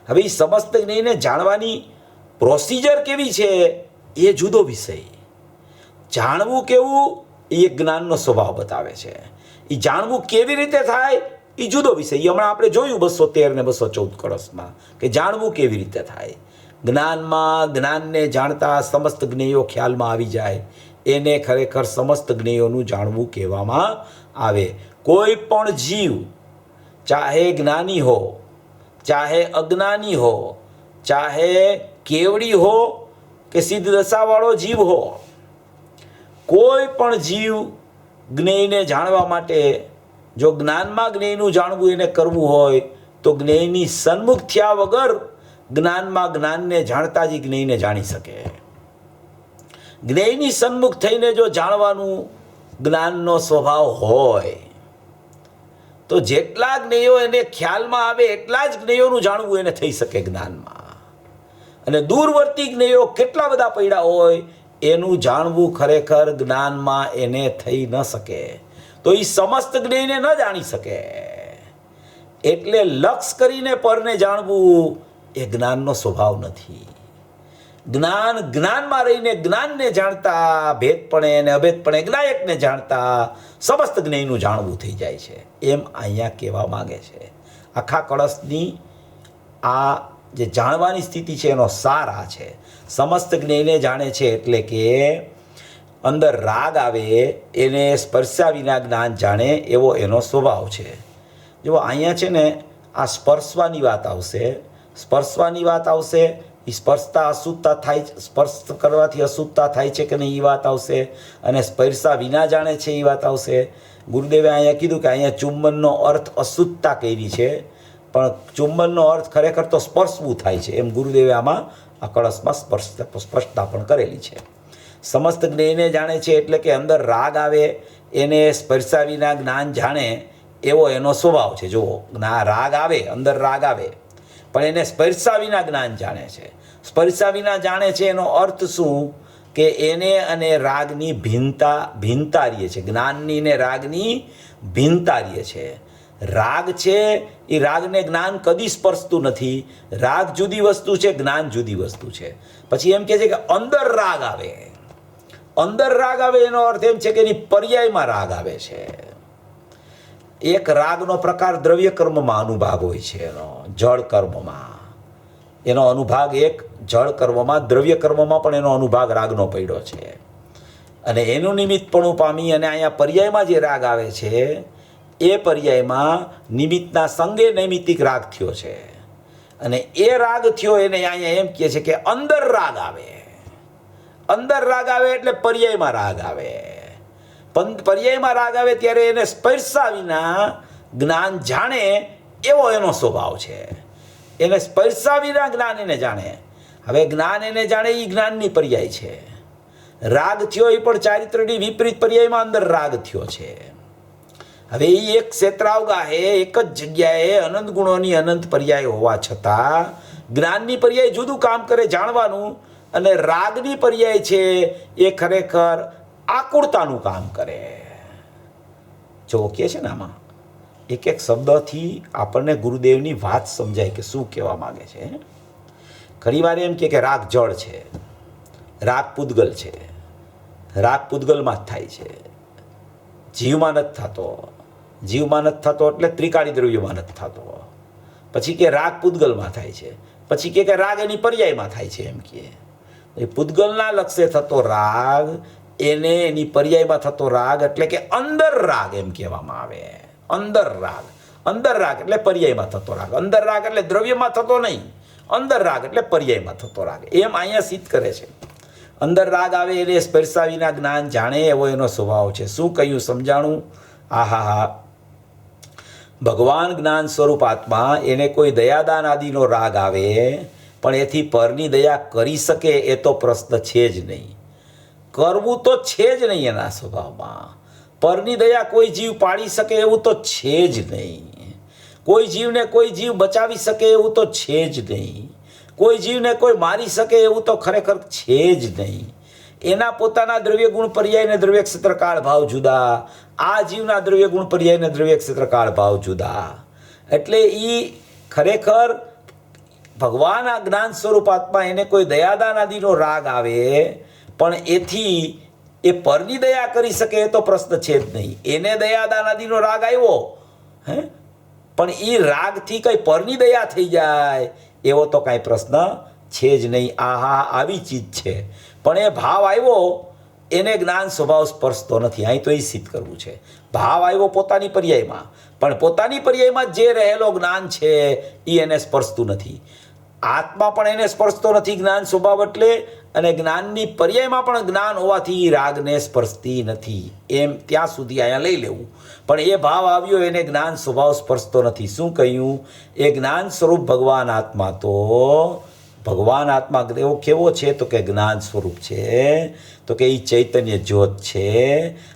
હવે એ સમસ્ત જ્ઞેયને જાણવાની પ્રોસિજર કેવી છે એ જુદો વિષય. જાણવું કેવું એ જ્ઞાનનો સ્વભાવ બતાવે છે. એ જાણવું કેવી રીતે થાય એ જુદો વિષય. એ હમણાં આપણે જોયું 213 ને 214 કળશમાં કે જાણવું કેવી રીતે થાય. જ્ઞાનને જાણતા સમસ્ત જ્ઞેયો ખ્યાલમાં આવી જાય એને ખરેખર સમસ્ત જ્ઞેયોનું જાણવું કહેવામાં આવે. કોઈ પણ જીવ ચાહે જ્ઞાની હો, ચાહે અજ્ઞાની હો, ચાહે કેવડી હો કે સિદ્ધ દશાવાળો જીવ હો, કોઈ પણ જીવ જ્ઞેયને જાણવા માટે જો જ્ઞાનમાં જ્ઞેયનું જાણવું એને કરવું હોય તો જ્ઞેયની સન્મુખ થયા વગર જ્ઞાનમાં જ્ઞાનને જાણતા જ જ્ઞેયને જાણી શકે. જ્ઞેયની સન્મુખ થઈને જો જાણવાનું જ્ઞાનનો સ્વભાવ હોય તો જેટલા જ્ઞેયો એને ખ્યાલમાં આવે એટલા જ જ્ઞેયોનું જાણવું એને થઈ શકે જ્ઞાનમાં. અને દૂરવર્તી જ્ઞેયો કેટલા બધા પડ્યા હોય એનું જાણવું ખરેખર જ્ઞાનમાં એને થઈ ન શકે. તો એ સમસ્ત જ્ઞેયને ન જાણી શકે. એટલે લક્ષ કરીને પરને જાણવું એ જ્ઞાનનો સ્વભાવ નથી. જ્ઞાનમાં રહીને જ્ઞાનને જાણતા ભેદપણે અને અભેદપણે જ્ઞાયકને જાણતા સમસ્ત જ્ઞેયનું જાણવું થઈ જાય છે. એમ અહીંયા કહેવા માંગે છે. આખા કળશની આ જે જાણવાની સ્થિતિ છે એનો સાર આ છે. સમસ્ત જ્ઞેયને જાણે છે એટલે કે અંદર રાગ આવે એને સ્પર્શ્યા વિના જ્ઞાન જાણે એવો એનો સ્વભાવ છે. જો અહીંયા છે ને આ સ્પર્શવાની વાત આવશે. સ્પર્શવાની વાત આવશે. સ્પર્શતા અશુદ્ધતા થાય, સ્પર્શ કરવાથી અશુદ્ધતા થાય છે કે નહીં એ વાત આવશે. અને સ્પર્શા વિના જાણે છે એ વાત આવશે. ગુરુદેવે અહીંયા કીધું કે અહીંયા ચુંબનનો અર્થ અશુદ્ધતા કરી છે, પણ ચુંબનનો અર્થ ખરેખર તો સ્પર્શવું થાય છે. એમ ગુરુદેવે આમાં આ કળશમાં સ્પષ્ટતા પણ કરેલી છે. સમસ્ત જ્ઞેયને જાણે છે એટલે કે અંદર રાગ આવે એને સ્પર્શા વિના જ્ઞાન જાણે એવો એનો સ્વભાવ છે. જુઓ, રાગ આવે, અંદર રાગ આવે પણ એને સ્પર્શા વિના જ્ઞાન જાણે છે. સ્પર્શા વિના જાણે છે એનો અર્થ શું કે એને અને રાગની ભિન્નતા રહીએ છે. જ્ઞાનની ને રાગની ભિન્નતા રહીએ છે. રાગ છે એ રાગને જ્ઞાન કદી સ્પર્શતું નથી. રાગ જુદી વસ્તુ છે, જ્ઞાન જુદી વસ્તુ છે. પછી એમ કહે છે કે અંદર રાગ આવે. અંદર રાગ આવે એનો અર્થ એમ છે કે એની પર્યાયમાં રાગ આવે છે. એક રાગનો પ્રકાર દ્રવ્ય કર્મમાં અનુભાગ હોય છે. એનો જળ કર્મમાં એનો અનુભાગ એક જળ કર્મમાં, દ્રવ્ય કર્મમાં પણ એનો અનુભાગ રાગનો પડ્યો છે. અને એનું નિમિત્તપણું પામી અને અહીંયા પર્યાયમાં જે રાગ આવે છે એ પર્યાયમાં નિમિત્તના સંગે નૈમિત્તિક રાગ થયો છે. અને એ રાગ થયો એને અહીંયા એમ કહે છે કે અંદર રાગ આવે. અંદર રાગ આવે એટલે પર્યાયમાં રાગ આવે. પર્યાયમાં રાગ આવે ત્યારે એને સ્પર્શા વિના જ્ઞાન જાણે એવો એનો સ્વભાવ છે. એને સ્પર્શા વિના જ્ઞાન એને જાણે. હવે જ્ઞાન એને જાણે એ જ્ઞાનની પર્યાય છે. રાગ થયો એ પણ ચારિત્રની વિપરીત પર્યાયમાં અંદર રાગ થયો છે. હવે એ એક ક્ષેત્રાવગાહે એક જ જગ્યાએ અનંત ગુણોની અનંત પર્યાય હોવા છતાં જ્ઞાનની પર્યાય જુદું કામ કરે જાણવાનું, અને રાગની પર્યાય છે એ ખરેખર આકુળતાનું કામ કરે. જો કે છે ને આમાં એક એક શબ્દથી આપણને ગુરુદેવની વાત સમજાય કે શું કહેવા માગે છે. ઘણી વાર એમ કે રાગ જળ છે, રાગ પૂદગલ છે. રાગ પૂદગલમાં જ થાય છે, જીવમાં નથી થતો. જીવમાં નથી થતો એટલે ત્રિકાળી દ્રવ્યમાં નથી થતો. પછી કે રાગ પૂદગલમાં થાય છે. પછી કે રાગ એની પર્યાયમાં થાય છે. એમ કે પૂદગલના લક્ષ્ય થતો રાગ એને એની પર્યાયમાં થતો રાગ એટલે કે અંદર રાગ એમ કહેવામાં આવે. અંદર રાગ, અંદર રાગ એટલે પર્યાયમાં થતો રાગ. અંદર રાગ એટલે દ્રવ્યમાં થતો નહીં, અંદર રાગ એટલે પર્યાયમાં થતો રાગ. એમ અહીંયા સિદ્ધ કરે છે. અંદર રાગ આવે એને સ્પર્શા વિના જ્ઞાન જાણે એવો એનો સ્વભાવ છે. શું કહ્યું સમજાણું? આહા, ભગવાન જ્ઞાન સ્વરૂપ આત્મા એને કોઈ દયાદાન આદિનો રાગ આવે પણ એથી પરની દયા કરી શકે એ તો પ્રશ્ન છે જ નહીં. કરવું તો છે જ નહીં એના સ્વભાવમાં. પરની દયા કોઈ જીવ પાડી શકે એવું તો છે જ નહીં. કોઈ જીવને કોઈ જીવ બચાવી શકે એવું તો છે જ નહીં. કોઈ જીવને કોઈ મારી શકે એવું તો ખરેખર છે જ નહીં. એના પોતાના દ્રવ્ય ગુણ પર્યાય ને દ્રવ્ય ક્ષેત્ર કાળ ભાવ જુદા. આ જીવના દ્રવ્ય ગુણ પર્યાય ને દ્રવ્ય ક્ષેત્ર કાળ ભાવ જુદા. એટલે એ ખરેખર ભગવાન આ જ્ઞાન સ્વરૂપ આત્મા એને કોઈ દયાદાન આદિનો રાગ આવે પણ એથી એ પરની દયા કરી શકે એ તો પ્રશ્ન છે જ નહીં. એને દયાદાન આદિનો રાગ આવ્યો, હે, પણ એ રાગથી કઈ પરની દયા થઈ જાય એવો તો કાંઈ પ્રશ્ન છે જ નહીં. આહા, આવી ચીજ છે. પણ એ ભાવ આવ્યો એને જ્ઞાન સ્વભાવ સ્પર્શતો નથી. અહીં તો એ સિદ્ધ કરવું છે. ભાવ આવ્યો પોતાની પર્યાયમાં, પણ પોતાની પર્યાયમાં જે રહેલો જ્ઞાન છે એ એને સ્પર્શતું નથી. આત્મા પણ એને સ્પર્શતો નથી જ્ઞાન સ્વભાવ એટલે, અને જ્ઞાનની પર્યાયમાં પણ જ્ઞાન હોવાથી રાગને સ્પર્શતી નથી. એમ ત્યાં સુધી અહીંયા લઈ લેવું. પણ એ ભાવ આવ્યો એને જ્ઞાન સ્વભાવ સ્પર્શતો નથી. શું કહ્યું? એ જ્ઞાન સ્વરૂપ ભગવાન આત્મા તો ભગવાન આત્મા એવો કેવો છે? તો કે જ્ઞાન સ્વરૂપ છે. તો કે એ ચૈતન્ય જ્યોત છે,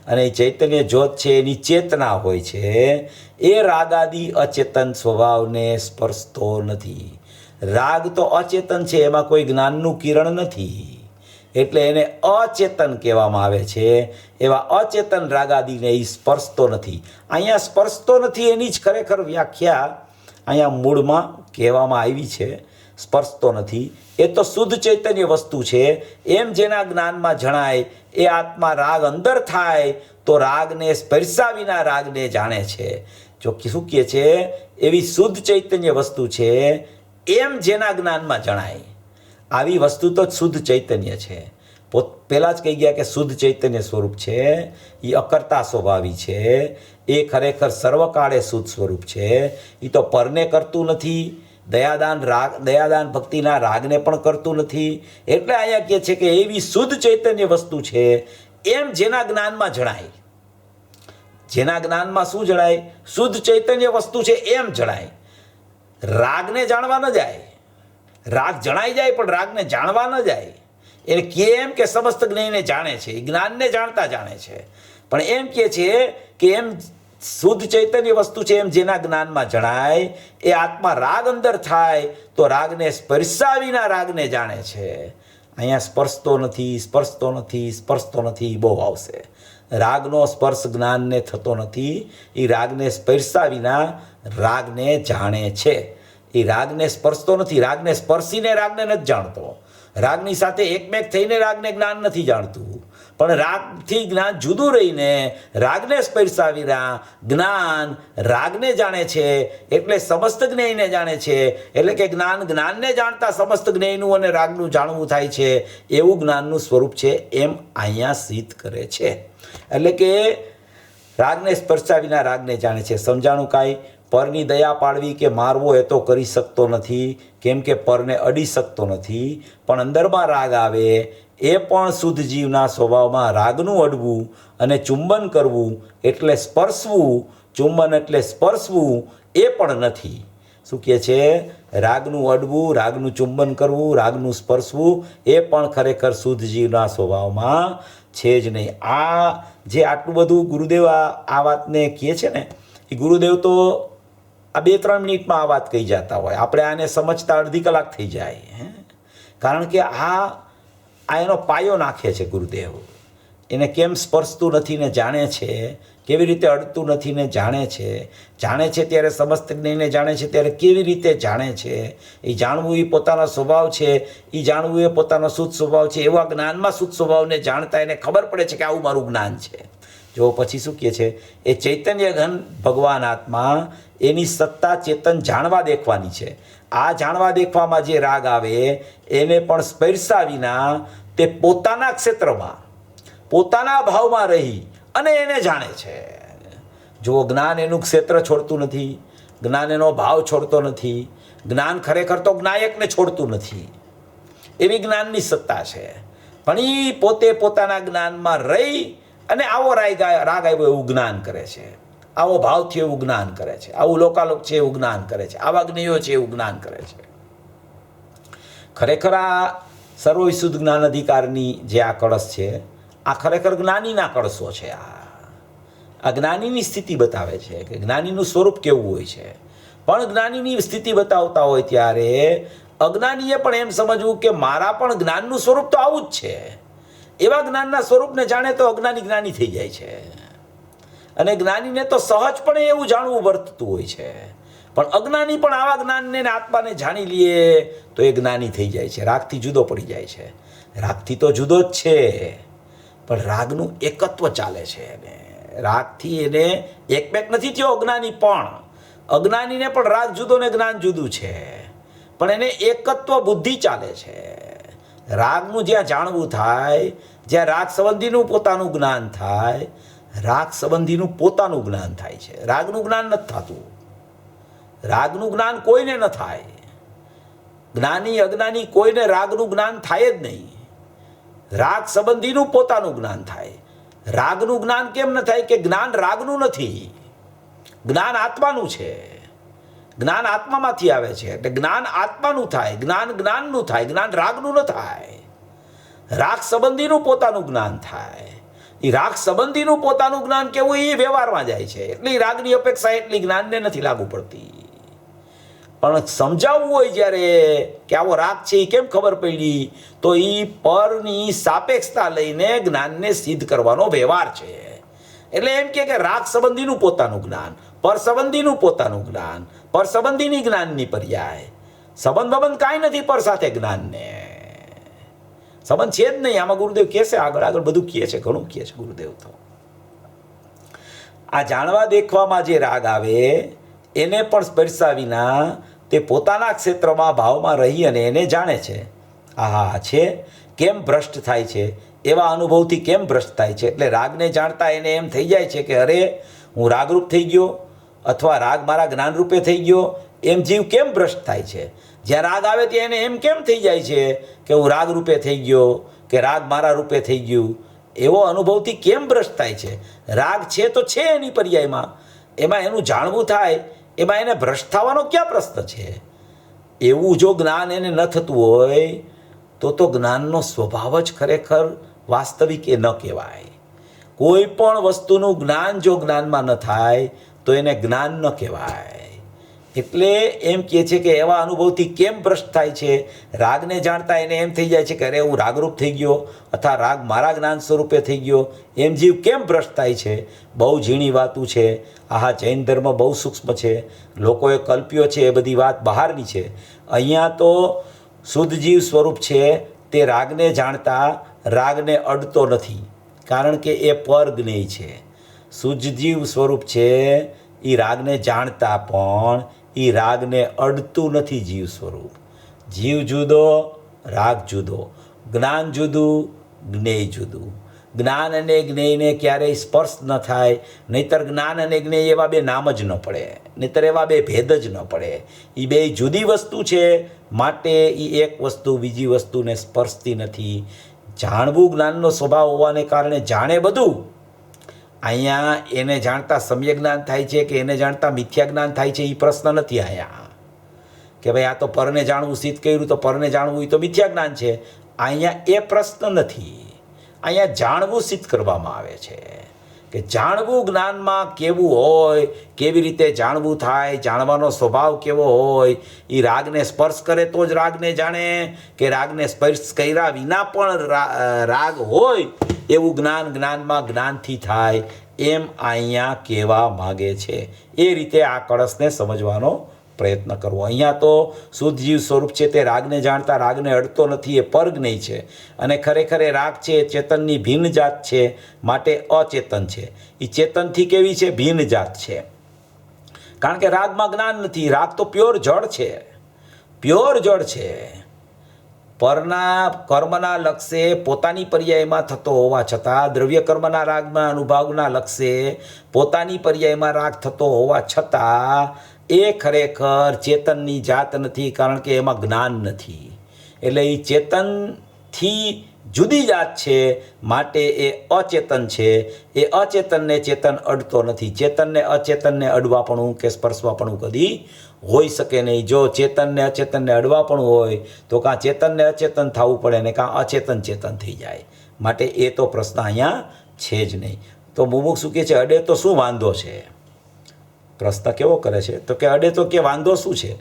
અને એ ચૈતન્ય જ્યોત છે એની ચેતના હોય છે. એ રાગાદી અચેતન સ્વભાવને સ્પર્શતો નથી. રાગ તો અચેતન છે, એમાં કોઈ જ્ઞાનનું કિરણ નથી, એટલે એને અચેતન કહેવામાં આવે છે. એવા અચેતન રાગાદીને એ સ્પર્શતો નથી. અહીંયા સ્પર્શતો નથી એની જ ખરેખર વ્યાખ્યા અહીંયા મૂળમાં કહેવામાં આવી છે. સ્પર્શતો નથી એ તો શુદ્ધ ચૈતન્ય વસ્તુ છે. એમ જેના જ્ઞાનમાં જણાય એ આત્મા રાગ અંદર થાય તો રાગને સ્પર્શા વિના રાગને જાણે છે. જો શું કહે છે? એવી શુદ્ધ ચૈતન્ય વસ્તુ છે એમ જેના જ્ઞાનમાં જણાય. આવી વસ્તુ તો શુદ્ધ ચૈતન્ય છે. પહેલાં જ કહી ગયા કે શુદ્ધ ચૈતન્ય સ્વરૂપ છે. એ અકર્તા સ્વભાવી છે. એ ખરેખર સર્વકાળે શુદ્ધ સ્વરૂપ છે. એ તો પરને કરતું નથી, દયાદાન ભક્તિના રાગને પણ કરતું નથી. એટલે અહીંયા કહે છે કે એવી શુદ્ધ ચૈતન્ય વસ્તુ છે એમ જેના જ્ઞાનમાં જણાય. જેના જ્ઞાનમાં શું જણાય? શુદ્ધ ચૈતન્ય વસ્તુ છે એમ જણાય. રાગને જાણવા ન જાય. રાગ જણાઈ જાય પણ રાગને જાણવા ન જાય. એને કેમ કે સમસ્ત જ્ઞાનને જાણે છે, જ્ઞાનને જાણતા જાણે છે. પણ એમ કહે છે કે એમ શુદ્ધ ચૈતન્ય વસ્તુ છે એમ જેના જ્ઞાનમાં જણાય એ આત્મા રાગ અંદર થાય તો રાગને સ્પર્શા વિના રાગને જાણે છે. અહીંયા સ્પર્શતો નથી, સ્પર્શતો નથી, સ્પર્શતો નથી બહુ આવશે. રાગનો સ્પર્શ જ્ઞાનને થતો નથી. એ રાગને સ્પર્શા વિના રાગને જાણે છે. એ રાગને સ્પર્શતો નથી. રાગને સ્પર્શીને રાગને નથી જાણતો. રાગની સાથે એકમેક થઈને રાગને જ્ઞાન નથી જાણતું. પણ રાગથી જ્ઞાન જુદું રહીને રાગને સ્પર્શા વિના જ્ઞાન રાગને જાણે છે. એટલે સમસ્ત જ્ઞેયને જાણે છે. એટલે કે જ્ઞાનને જાણતા સમસ્ત જ્ઞેયનું અને રાગનું જાણવું થાય છે. એવું જ્ઞાનનું સ્વરૂપ છે એમ અહીંયા સિદ્ધ કરે છે. એટલે કે રાગને સ્પર્શા વિના રાગને જાણે છે. સમજાણું કાંઈ? પરની દયા પાડવી કે મારવો એ તો કરી શકતો નથી, કેમ કે પરને અડી શકતો નથી. પણ અંદરમાં રાગ આવે એ પણ શુદ્ધ જીવના સ્વભાવમાં રાગનું અડવું અને ચુંબન કરવું એટલે સ્પર્શવું. ચુંબન એટલે સ્પર્શવું એ પણ નથી. શું કહે છે? રાગનું અડવું, રાગનું ચુંબન કરવું, રાગનું સ્પર્શવું એ પણ ખરેખર શુદ્ધ જીવના સ્વભાવમાં છે જ નહીં. આ જે આટલું બધું ગુરુદેવ આ વાતને કહે છે ને, એ ગુરુદેવ તો આ 2-3 મિનિટમાં આ વાત કહી જતા હોય. આપણે આને સમજતા અડધી કલાક થઈ જાય. કારણ કે આ એનો પાયો નાખે છે ગુરુદેવ. એને કેમ સ્પર્શતું નથી ને જાણે છે, કેવી રીતે અડતું નથી ને જાણે છે. જાણે છે ત્યારે સમસ્ત જ્ઞાનને જાણે છે ત્યારે કેવી રીતે જાણે છે. એ જાણવું એ પોતાનો સ્વભાવ છે. એ જાણવું એ પોતાનો શુદ્ધ સ્વભાવ છે. એવા જ્ઞાનમાં શુદ્ધ સ્વભાવને જાણતા એને ખબર પડે છે કે આવું મારું જ્ઞાન છે. જો પછી શું કહે છે? એ ચૈતન્ય ઘન ભગવાન આત્મા એની સત્તા ચેતન જાણવા દેખવાની છે. આ જાણવા દેખવામાં જે રાગ આવે એને પણ સ્પર્શા વિના તે પોતાના ક્ષેત્રમાં પોતાના ભાવમાં રહી અને એને જાણે છે. જો જ્ઞાન એનું ક્ષેત્ર છોડતું નથી, જ્ઞાન એનો ભાવ છોડતો નથી, જ્ઞાન ખરેખર તો જ્ઞાયકને છોડતું નથી. એવી જ્ઞાનની સત્તા છે. પણ એ પોતે પોતાના જ્ઞાનમાં રહી અને આવો રાગ આવ્યો એવું જ્ઞાન કરે છે. આવો ભાવ થયો એવું જ્ઞાન કરે છે. આવું લોકાલોક છે એવું જ્ઞાન કરે છે. આવા જ્ઞેયો છે એવું જ્ઞાન કરે છે. ખરેખર આ સર્વવિશુદ્ધ જ્ઞાન અધિકારની જે આ કળશ છે, આ ખરેખર જ્ઞાનીના કળશો છે. આ જ્ઞાનીની સ્થિતિ બતાવે છે કે જ્ઞાનીનું સ્વરૂપ કેવું હોય છે. પણ જ્ઞાનીની સ્થિતિ બતાવતા હોય ત્યારે અજ્ઞાનીએ પણ એમ સમજવું કે મારા પણ જ્ઞાનનું સ્વરૂપ તો આવું જ છે. એવા જ્ઞાનના સ્વરૂપને જાણે તો અજ્ઞાની જ્ઞાની થઈ જાય છે. અને જ્ઞાનીને તો સહજપણે એવું જાણવું વર્તતું હોય છે. પણ અજ્ઞાની પણ આવા જ્ઞાનને આત્માને જાણી લઈએ તો એ જ્ઞાની થઈ જાય છે. રાગથી જુદો પડી જાય છે. રાગથી તો જુદો જ છે, પણ રાગનું એકત્વ ચાલે છે. એને રાગથી એને એકમેક નથી થયો અજ્ઞાની, પણ અજ્ઞાનીને પણ રાગ જુદો ને જ્ઞાન જુદું છે, પણ એને એકત્વ બુદ્ધિ ચાલે છે. રાગનું જ્યાં જાણવું થાય, જ્યાં રાગ સંબંધીનું પોતાનું જ્ઞાન થાય, રાગ સંબંધીનું પોતાનું જ્ઞાન થાય છે. રાગનું જ્ઞાન નથી થતું. રાગનું જ્ઞાન કોઈને ન થાય. જ્ઞાની અજ્ઞાની કોઈને રાગનું જ્ઞાન થાય જ નહીં. રાગ સંબંધીનું પોતાનું જ્ઞાન થાય. રાગનું જ્ઞાન કેમ ન થાય? કે જ્ઞાન રાગનું નથી, જ્ઞાન આત્માનું છે. જ્ઞાન આત્મામાંથી આવે છે, એટલે જ્ઞાન આત્માનું થાય, જ્ઞાન જ્ઞાનનું થાય, જ્ઞાન રાગનું ન થાય. રાગ સંબંધીનું પોતાનું જ્ઞાન થાય. એ રાગ સંબંધીનું પોતાનું જ્ઞાન કેવું એ વ્યવહારમાં જાય છે, એટલે રાગની અપેક્ષા એટલી જ્ઞાનને નથી લાગુ પડતી. પણ સમજાવવું હોય જ્યારે કે આવો રાગ છે એ કેમ ખબર પડી, તો એ પરની સાપેક્ષતા લઈને જ્ઞાનને સિદ્ધ કરવાનો વ્યવહાર છે. એટલે એમ કે રાગ સંબંધીનું પોતાનું જ્ઞાન, પર સંબંધીનું પોતાનું જ્ઞાન, પર સંબંધીની જ્ઞાનની પર્યાય. સંબંધ કાંઈ નથી પર સાથે જ્ઞાનને, સંબંધ છે જ નહીં. આમાં ગુરુદેવ કહે છે, આગળ આગળ બધું કહે છે, ઘણું કહે છે ગુરુદેવ. તો આ જાણવા દેખવામાં જે રાગ આવે એને પણ સ્પર્શા વિના તે પોતાના ક્ષેત્રમાં ભાવમાં રહી અને એને જાણે છે. આહા છે કેમ ભ્રષ્ટ થાય છે, એવા અનુભવથી કેમ ભ્રષ્ટ થાય છે. એટલે રાગને જાણતા એને એમ થઈ જાય છે કે અરે હું રાગરૂપ થઈ ગયો, અથવા રાગ મારા જ્ઞાનરૂપે થઈ ગયો. એમ જીવ કેમ ભ્રષ્ટ થાય છે? જ્યાં રાગ આવે ત્યાં એને એમ કેમ થઈ જાય છે કે હું રાગ રૂપે થઈ ગયો, કે રાગ મારા રૂપે થઈ ગયું? એવો અનુભવથી કેમ ભ્રષ્ટ થાય છે? રાગ છે તો છે એની પર્યાયમાં, એમાં એનું જાણવું થાય, એમાં એને ભ્રષ્ટ થવાનો ક્યાં પ્રશ્ન છે? એવું જો જ્ઞાન એને ન થતું હોય તો જ્ઞાનનો સ્વભાવ જ ખરેખર વાસ્તવિક એ ન કહેવાય. કોઈ પણ વસ્તુનું જ્ઞાન જો જ્ઞાનમાં ન થાય તો એને જ્ઞાન ન કહેવાય. એટલે એમ કહે છે કે એવા અનુભવથી કેમ ભ્રષ્ટ થાય છે? રાગને જાણતા એને એમ થઈ જાય છે કે અરે હું રાગરૂપ થઈ ગયો, અથવા રાગ મારા જ્ઞાન સ્વરૂપે થઈ ગયો. એમ જીવ કેમ ભ્રષ્ટ થાય છે? બહુ ઝીણી વાતું છે. આહા જૈન ધર્મ બહુ સૂક્ષ્મ છે, લોકોએ કલ્પ્યો છે, એ બધી વાત બહારની છે. અહીંયા તો શુદ્ધ જીવ સ્વરૂપ છે તે રાગને જાણતા રાગને અડતો નથી, કારણ કે એ પર જ્ઞેય છે. શુદ્ધ જીવ સ્વરૂપ છે એ રાગને જાણતા પણ એ રાગને અડતું નથી. જીવ સ્વરૂપ, જીવ જુદો, રાગ જુદો, જ્ઞાન જુદું, જ્ઞેય જુદું. જ્ઞાન અને જ્ઞેયને ક્યારેય સ્પર્શ ન થાય, નહીતર જ્ઞાન અને જ્ઞેય એવા બે નામ જ ન પડે, નહીતર એવા બે ભેદ જ ન પડે. એ બે જુદી વસ્તુ છે, માટે એ એક વસ્તુ બીજી વસ્તુને સ્પર્શતી નથી. જાણવું જ્ઞાનનો સ્વભાવ હોવાને કારણે જાણે બધું. અહીંયા એને જાણતા સમ્યક જ્ઞાન થાય છે કે એને જાણતા મિથ્યા જ્ઞાન થાય છે, એ પ્રશ્ન નથી અહીંયા કે ભાઈ આ તો પરને જાણવું સિદ્ધ કર્યું તો પરને જાણવું એ તો મિથ્યા જ્ઞાન છે. અહીંયા એ પ્રશ્ન નથી. અહીંયા જાણવું સિદ્ધ કરવામાં આવે છે કે જાણવું જ્ઞાનમાં કેવું હોય, કેવી રીતે જાણવું થાય, જાણવાનો સ્વભાવ કેવો હોય. એ રાગને સ્પર્શ કરે તો જ રાગને જાણે, કે રાગને સ્પર્શ કર્યા વિના પણ રાગ હોય એવું જ્ઞાન જ્ઞાનમાં જ્ઞાનથી થાય, એમ અહીંયા કહેવા માગે છે. એ રીતે આ કળશને સમજવાનો પ્રયત્ન કરવો. અહીંયા તો શુદ્ધ જીવ સ્વરૂપ છે તે રાગને જાણતા રાગને અડતો નથી, એ પરજ્ઞેય છે. અને ખરેખર એ રાગ છે ચેતનની ભિન્ન જાત છે, માટે અચેતન છે. એ ચેતનથી કેવી છે? ભિન્ન જાત છે. કારણ કે રાગમાં જ્ઞાન નથી. રાગ તો પ્યોર જળ છે, પ્યોર જળ છે. પરના કર્મના લક્ષે પોતાની પર્યાયમાં થતો હોવા છતાં, દ્રવ્ય કર્મના રાગમાં અનુભાવના લક્ષે પોતાની પર્યાયમાં રાગ થતો હોવા છતાં એ ખરેખર ચેતનની જાત નથી, કારણ કે એમાં જ્ઞાન નથી. એટલે એ ચેતનથી જુદી જાત છે, માટે એ અચેતન છે. એ અચેતનને ચેતન અડતો નથી. ચેતનને અચેતનને અડવાપણું કે સ્પર્શવાપણું કદી હોઈ શકે નહીં. જો ચેતનને અચેતનને અડવાપણું હોય તો કાં ચેતનને અચેતન થવું પડે ને કાં અચેતન ચેતન થઈ જાય. માટે એ તો પ્રશ્ન અહીંયા છે જ નહીં. તો મુમુક્ષુ કહે છે અડે તો શું વાંધો છે? પ્રશ્ન કેવો કરે છે? તો કે અડે તો કે વાંધો શું છે?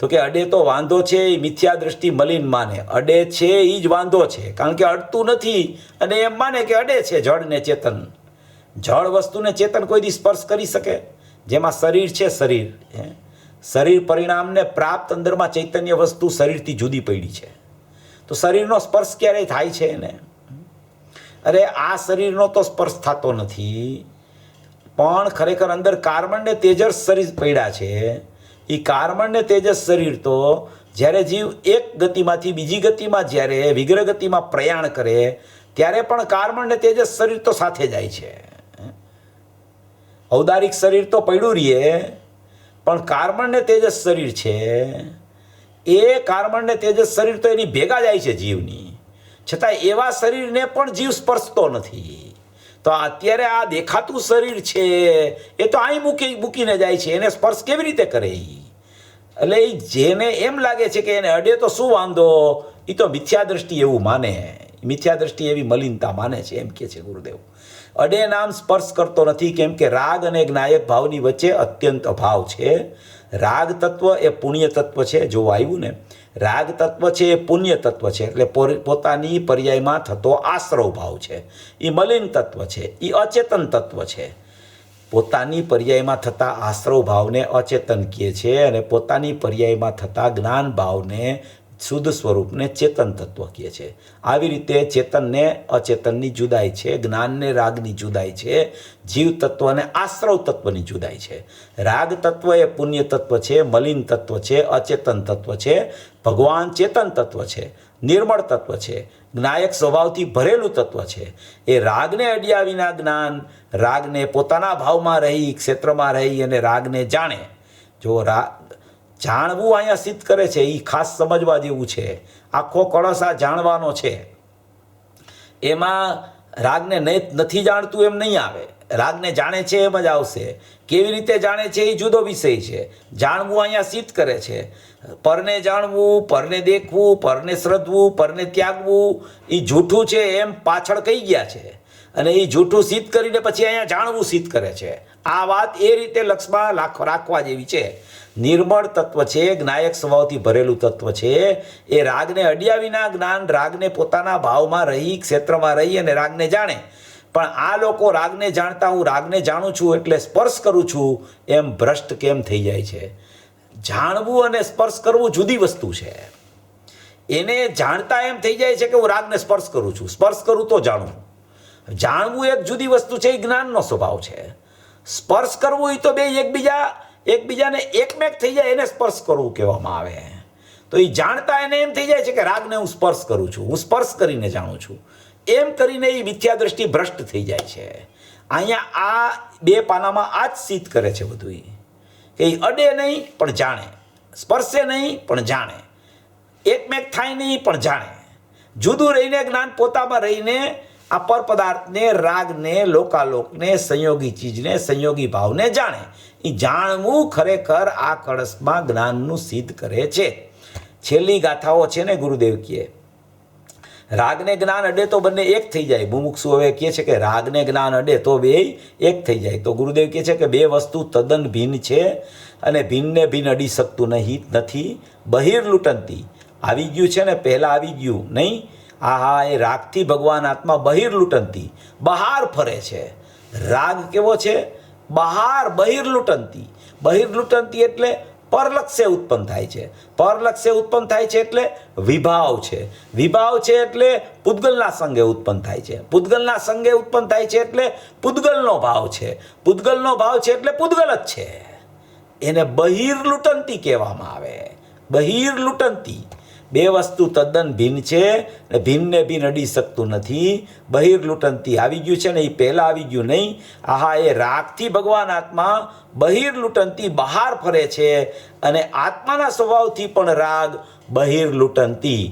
તો કે અડે તો વાંધો છે એ મિથ્યા દ્રષ્ટિ મલિન માને. અડે છે એ જ વાંધો છે, કારણ કે અડતું નથી અને એમ માને કે અડે છે. જળ ને ચેતન, જળ વસ્તુને ચેતન કોઈ દી સ્પર્શ કરી શકે? જેમાં શરીર છે, શરીર પરિણામને પ્રાપ્ત અંદરમાં ચૈતન્ય વસ્તુ શરીરથી જુદી પડી છે, તો શરીરનો સ્પર્શ ક્યારેય થાય છે એને? અરે આ શરીરનો તો સ્પર્શ થતો નથી, પણ ખરેખર અંદર કાર્બન ને તેજસ શરીર પડ્યા છે. એ કાર્બન ને તેજસ શરીર તો જ્યારે જીવ એક ગતિમાંથી બીજી ગતિમાં જ્યારે વિગ્રહ ગતિમાં પ્રયાણ કરે ત્યારે પણ કાર્બન ને તેજસ શરીર તો સાથે જાય છે. ઔદારિક શરીર તો પડ્યું રહીએ, પણ કાર્બન ને તેજસ શરીર છે એ કાર્બન ને તેજસ શરીર તો એની ભેગા જાય છે જીવની, છતાં એવા શરીરને પણ જીવ સ્પર્શતો નથી. તો અત્યારે આ દેખાતું શરીર છે એ તો અહીં મૂકીને જાય છે, એને સ્પર્શ કેવી રીતે કરે? એટલે એ જેને એમ લાગે છે કે એને અડે તો શું વાંધો, એ તો મિથ્યા દ્રષ્ટિ એવું માને, મિથ્યા દ્રષ્ટિ એવી મલિનતા માને છે, એમ કે છે ગુરુદેવ. અડે નામ સ્પર્શ કરતો નથી, કેમ કે રાગ અને જ્ઞાયક ભાવની વચ્ચે અત્યંત અભાવ છે. રાગ તત્વ એ પુણ્ય તત્વ છે, જોવા આવ્યું ને, રાગ તત્વ છે એ પુણ્ય તત્વ છે, એટલે પોતાની પર્યાયમાં થતો આશ્રવ ભાવ છે. એ મલિન તત્વ છે, એ અચેતન તત્વ છે. પોતાની પર્યાયમાં થતા આશ્રવ ભાવને અચેતન કહે છે, અને પોતાની પર્યાયમાં થતા જ્ઞાન ભાવને શુદ્ધ સ્વરૂપને ચેતન તત્વ કહે છે. આવી રીતે ચેતનને અચેતનની જુદાઈ છે, જ્ઞાનને રાગની જુદાઈ છે, જીવ તત્વ અને આશ્રવ તત્વની જુદાઈ છે. રાગ તત્વ એ પુણ્ય તત્વ છે, મલિન તત્વ છે, અચેતન તત્વ છે. ભગવાન ચેતન તત્વ છે, નિર્મળ તત્વ છે, જ્ઞાયક સ્વભાવથી ભરેલું તત્વ છે. એ રાગને અડ્યા વિના જ્ઞાન, રાગને પોતાના ભાવમાં રહી, ક્ષેત્રમાં રહી અને રાગને જાણે. જો જાણવું અહીંયા સિદ્ધ કરે છે, એ ખાસ સમજવા જેવું છે. આખો કળશ આ જાણવાનો છે, એમાં રાગને નથી જાણતું એમ નહીં આવે, રાગને જાણે છે એમ જ આવશે. કેવી રીતે જાણે છે એ જુદો વિષય છે. જાણવું અહીંયા સિદ્ધ કરે છે. પરને જાણવું, પરને દેખવું, પરને શ્રદ્ધવું, પરને ત્યાગવું એ જૂઠું છે એમ પાછળ કહી ગયા છે, અને એ જૂઠું સિદ્ધ કરીને પછી અહીંયા જાણવું સિદ્ધ કરે છે. આ વાત એ રીતે લક્ષમાં રાખવા જેવી છે. નિર્મળ તત્વ છે, જ્ઞાયક સ્વભાવથી ભરેલું તત્વ છે. એ રાગને અડ્યા વિના જ્ઞાન, રાગને પોતાના ભાવમાં રહી, ક્ષેત્રમાં રહી અને રાગને જાણે. પણ આ લોકો રાગને જાણતા હું રાગને જાણું છું એટલે સ્પર્શ કરું છું એમ ભ્રષ્ટ કેમ થઈ જાય છે? જાણવું અને સ્પર્શ કરવું જુદી વસ્તુ છે. એને જાણતા એમ થઈ જાય છે કે હું રાગને સ્પર્શ કરું છું, સ્પર્શ કરું તો જાણવું. જાણવું એક જુદી વસ્તુ છે, એ જ્ઞાનનો સ્વભાવ છે. સ્પર્શ કરવું એ તો બે એકબીજાને એકમેક થઈ જાય એને સ્પર્શ કરવું કહેવામાં આવે. તો એ જાણતા એને એમ થઈ જાય છે કે રાગને હું સ્પર્શ કરું છું, હું સ્પર્શ કરીને જાણું છું. એમ કરીને એ મિથ્યા દ્રષ્ટિ ભ્રષ્ટ થઈ જાય છે. અહીંયા આ બે પાનામાં આ જ સિદ્ધ કરે છે બધું, કે એ અડે નહીં પણ જાણે, સ્પર્શે નહીં પણ જાણે, એકમેક થાય નહીં પણ જાણે. જુદું રહીને જ્ઞાન પોતામાં રહીને આ પર પદાર્થને, રાગને, લોકાલોકને, સંયોગી ચીજને, સંયોગી ભાવને જાણે. એ જાણવું ખરેખર આ કળશમાં જ્ઞાનનું સિદ્ધ કરે છે. છેલ્લી ગાથાઓ છે ને ગુરુદેવ કહે, રાગને જ્ઞાન અડે તો બંને એક થઈ જાય. મુમુક્ષુ હવે કહે છે કે રાગને જ્ઞાન અડે તો બે એક થઈ જાય. તો ગુરુદેવ કહે છે કે બે વસ્તુ તદ્દન ભિન્ન છે, અને ભિન્નને ભિન્ન અડી શકતું નથી. બહિર્લુટંતી આવી ગયું છે ને, પહેલાં આવી ગયું નહીં. હા, એ રાગથી ભગવાન આત્મા બહિર્લુટંતી, બહાર ફરે છે. રાગ કેવો છે? બહાર, બહિર્લુટંતી. બહિર્લુટંતી એટલે પરલક્ષ્ય ઉત્પન્ન થાય છે. પરલક્ષ્ય ઉત્પન્ન થાય છે એટલે વિભાવ છે. વિભાવ છે એટલે પૂતગલના સંગે ઉત્પન્ન થાય છે. પૂતગલના સંગે ઉત્પન્ન થાય છે એટલે પૂતગલનો ભાવ છે. પૂતગલનો ભાવ છે એટલે પૂતગલ જ છે. એને બહિર્લુટંતી કહેવામાં આવે. બહિર્લુટંતી. બે વસ્તુ તદ્દન ભિન્ન છે, ભિન્નને ભિન્ન અડી શકતું નથી. બહિર્લુટંતી આવી ગયું છે ને, એ પહેલાં આવી ગયું નહીં. આહા, એ રાગથી ભગવાન આત્મા બહિર્લુટંતી બહાર ફરે છે, અને આત્માના સ્વભાવથી પણ રાગ બહિર્લુટંતી.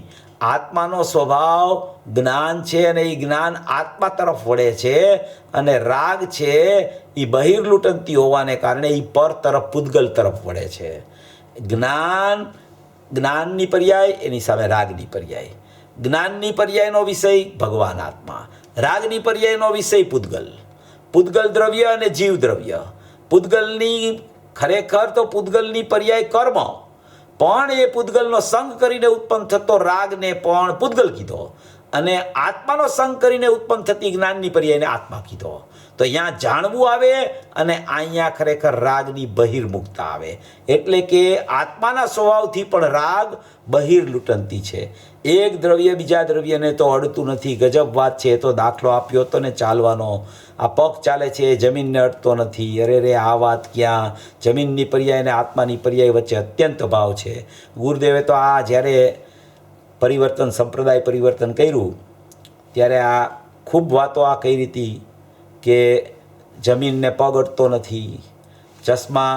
આત્માનો સ્વભાવ જ્ઞાન છે, અને એ જ્ઞાન આત્મા તરફ વળે છે, અને રાગ છે એ બહિર્લુટંતી હોવાને કારણે એ પર તરફ, પૂતગલ તરફ વળે છે. જ્ઞાનની પર્યાય, એની સામે રાગની પર્યાય. જ્ઞાનની પર્યાયનો વિષય ભગવાન આત્મા, રાગની પર્યાયનો વિષય પૂતગલ. પૂતગલ દ્રવ્ય અને જીવ દ્રવ્ય. પૂતગલની ખરેખર તો પૂતગલની પર્યાય કર્મ, પણ એ પૂતગલનો સંગ કરીને ઉત્પન્ન થતો રાગને પણ પૂતગલ કીધો, અને આત્માનો સંગ કરીને ઉત્પન્ન થતી જ્ઞાનની પર્યાયને આત્મા કીધો. તો અહીંયા જાણવું આવે અને અહીંયા ખરેખર રાગની બહિર્મુખતા આવે. એટલે કે આત્માના સ્વભાવથી પણ રાગ બહિર્લુટંતી છે. એક દ્રવ્ય બીજા દ્રવ્યને તો અડતું નથી. ગજબ વાત છે. તો દાખલો આપ્યો હતો ને ચાલવાનો. આ પગ ચાલે છે, જમીનને અડતો નથી. અરે રે, આ વાત ક્યાં! જમીનની પર્યાય અને આત્માની પર્યાય વચ્ચે અત્યંત ભાવ છે. ગુરુદેવે તો આ જ્યારે પરિવર્તન, સંપ્રદાય પરિવર્તન કર્યું ત્યારે આ ખૂબ વાતો આ કરી હતી કે જમીનને પગ અડતો નથી, ચશ્મા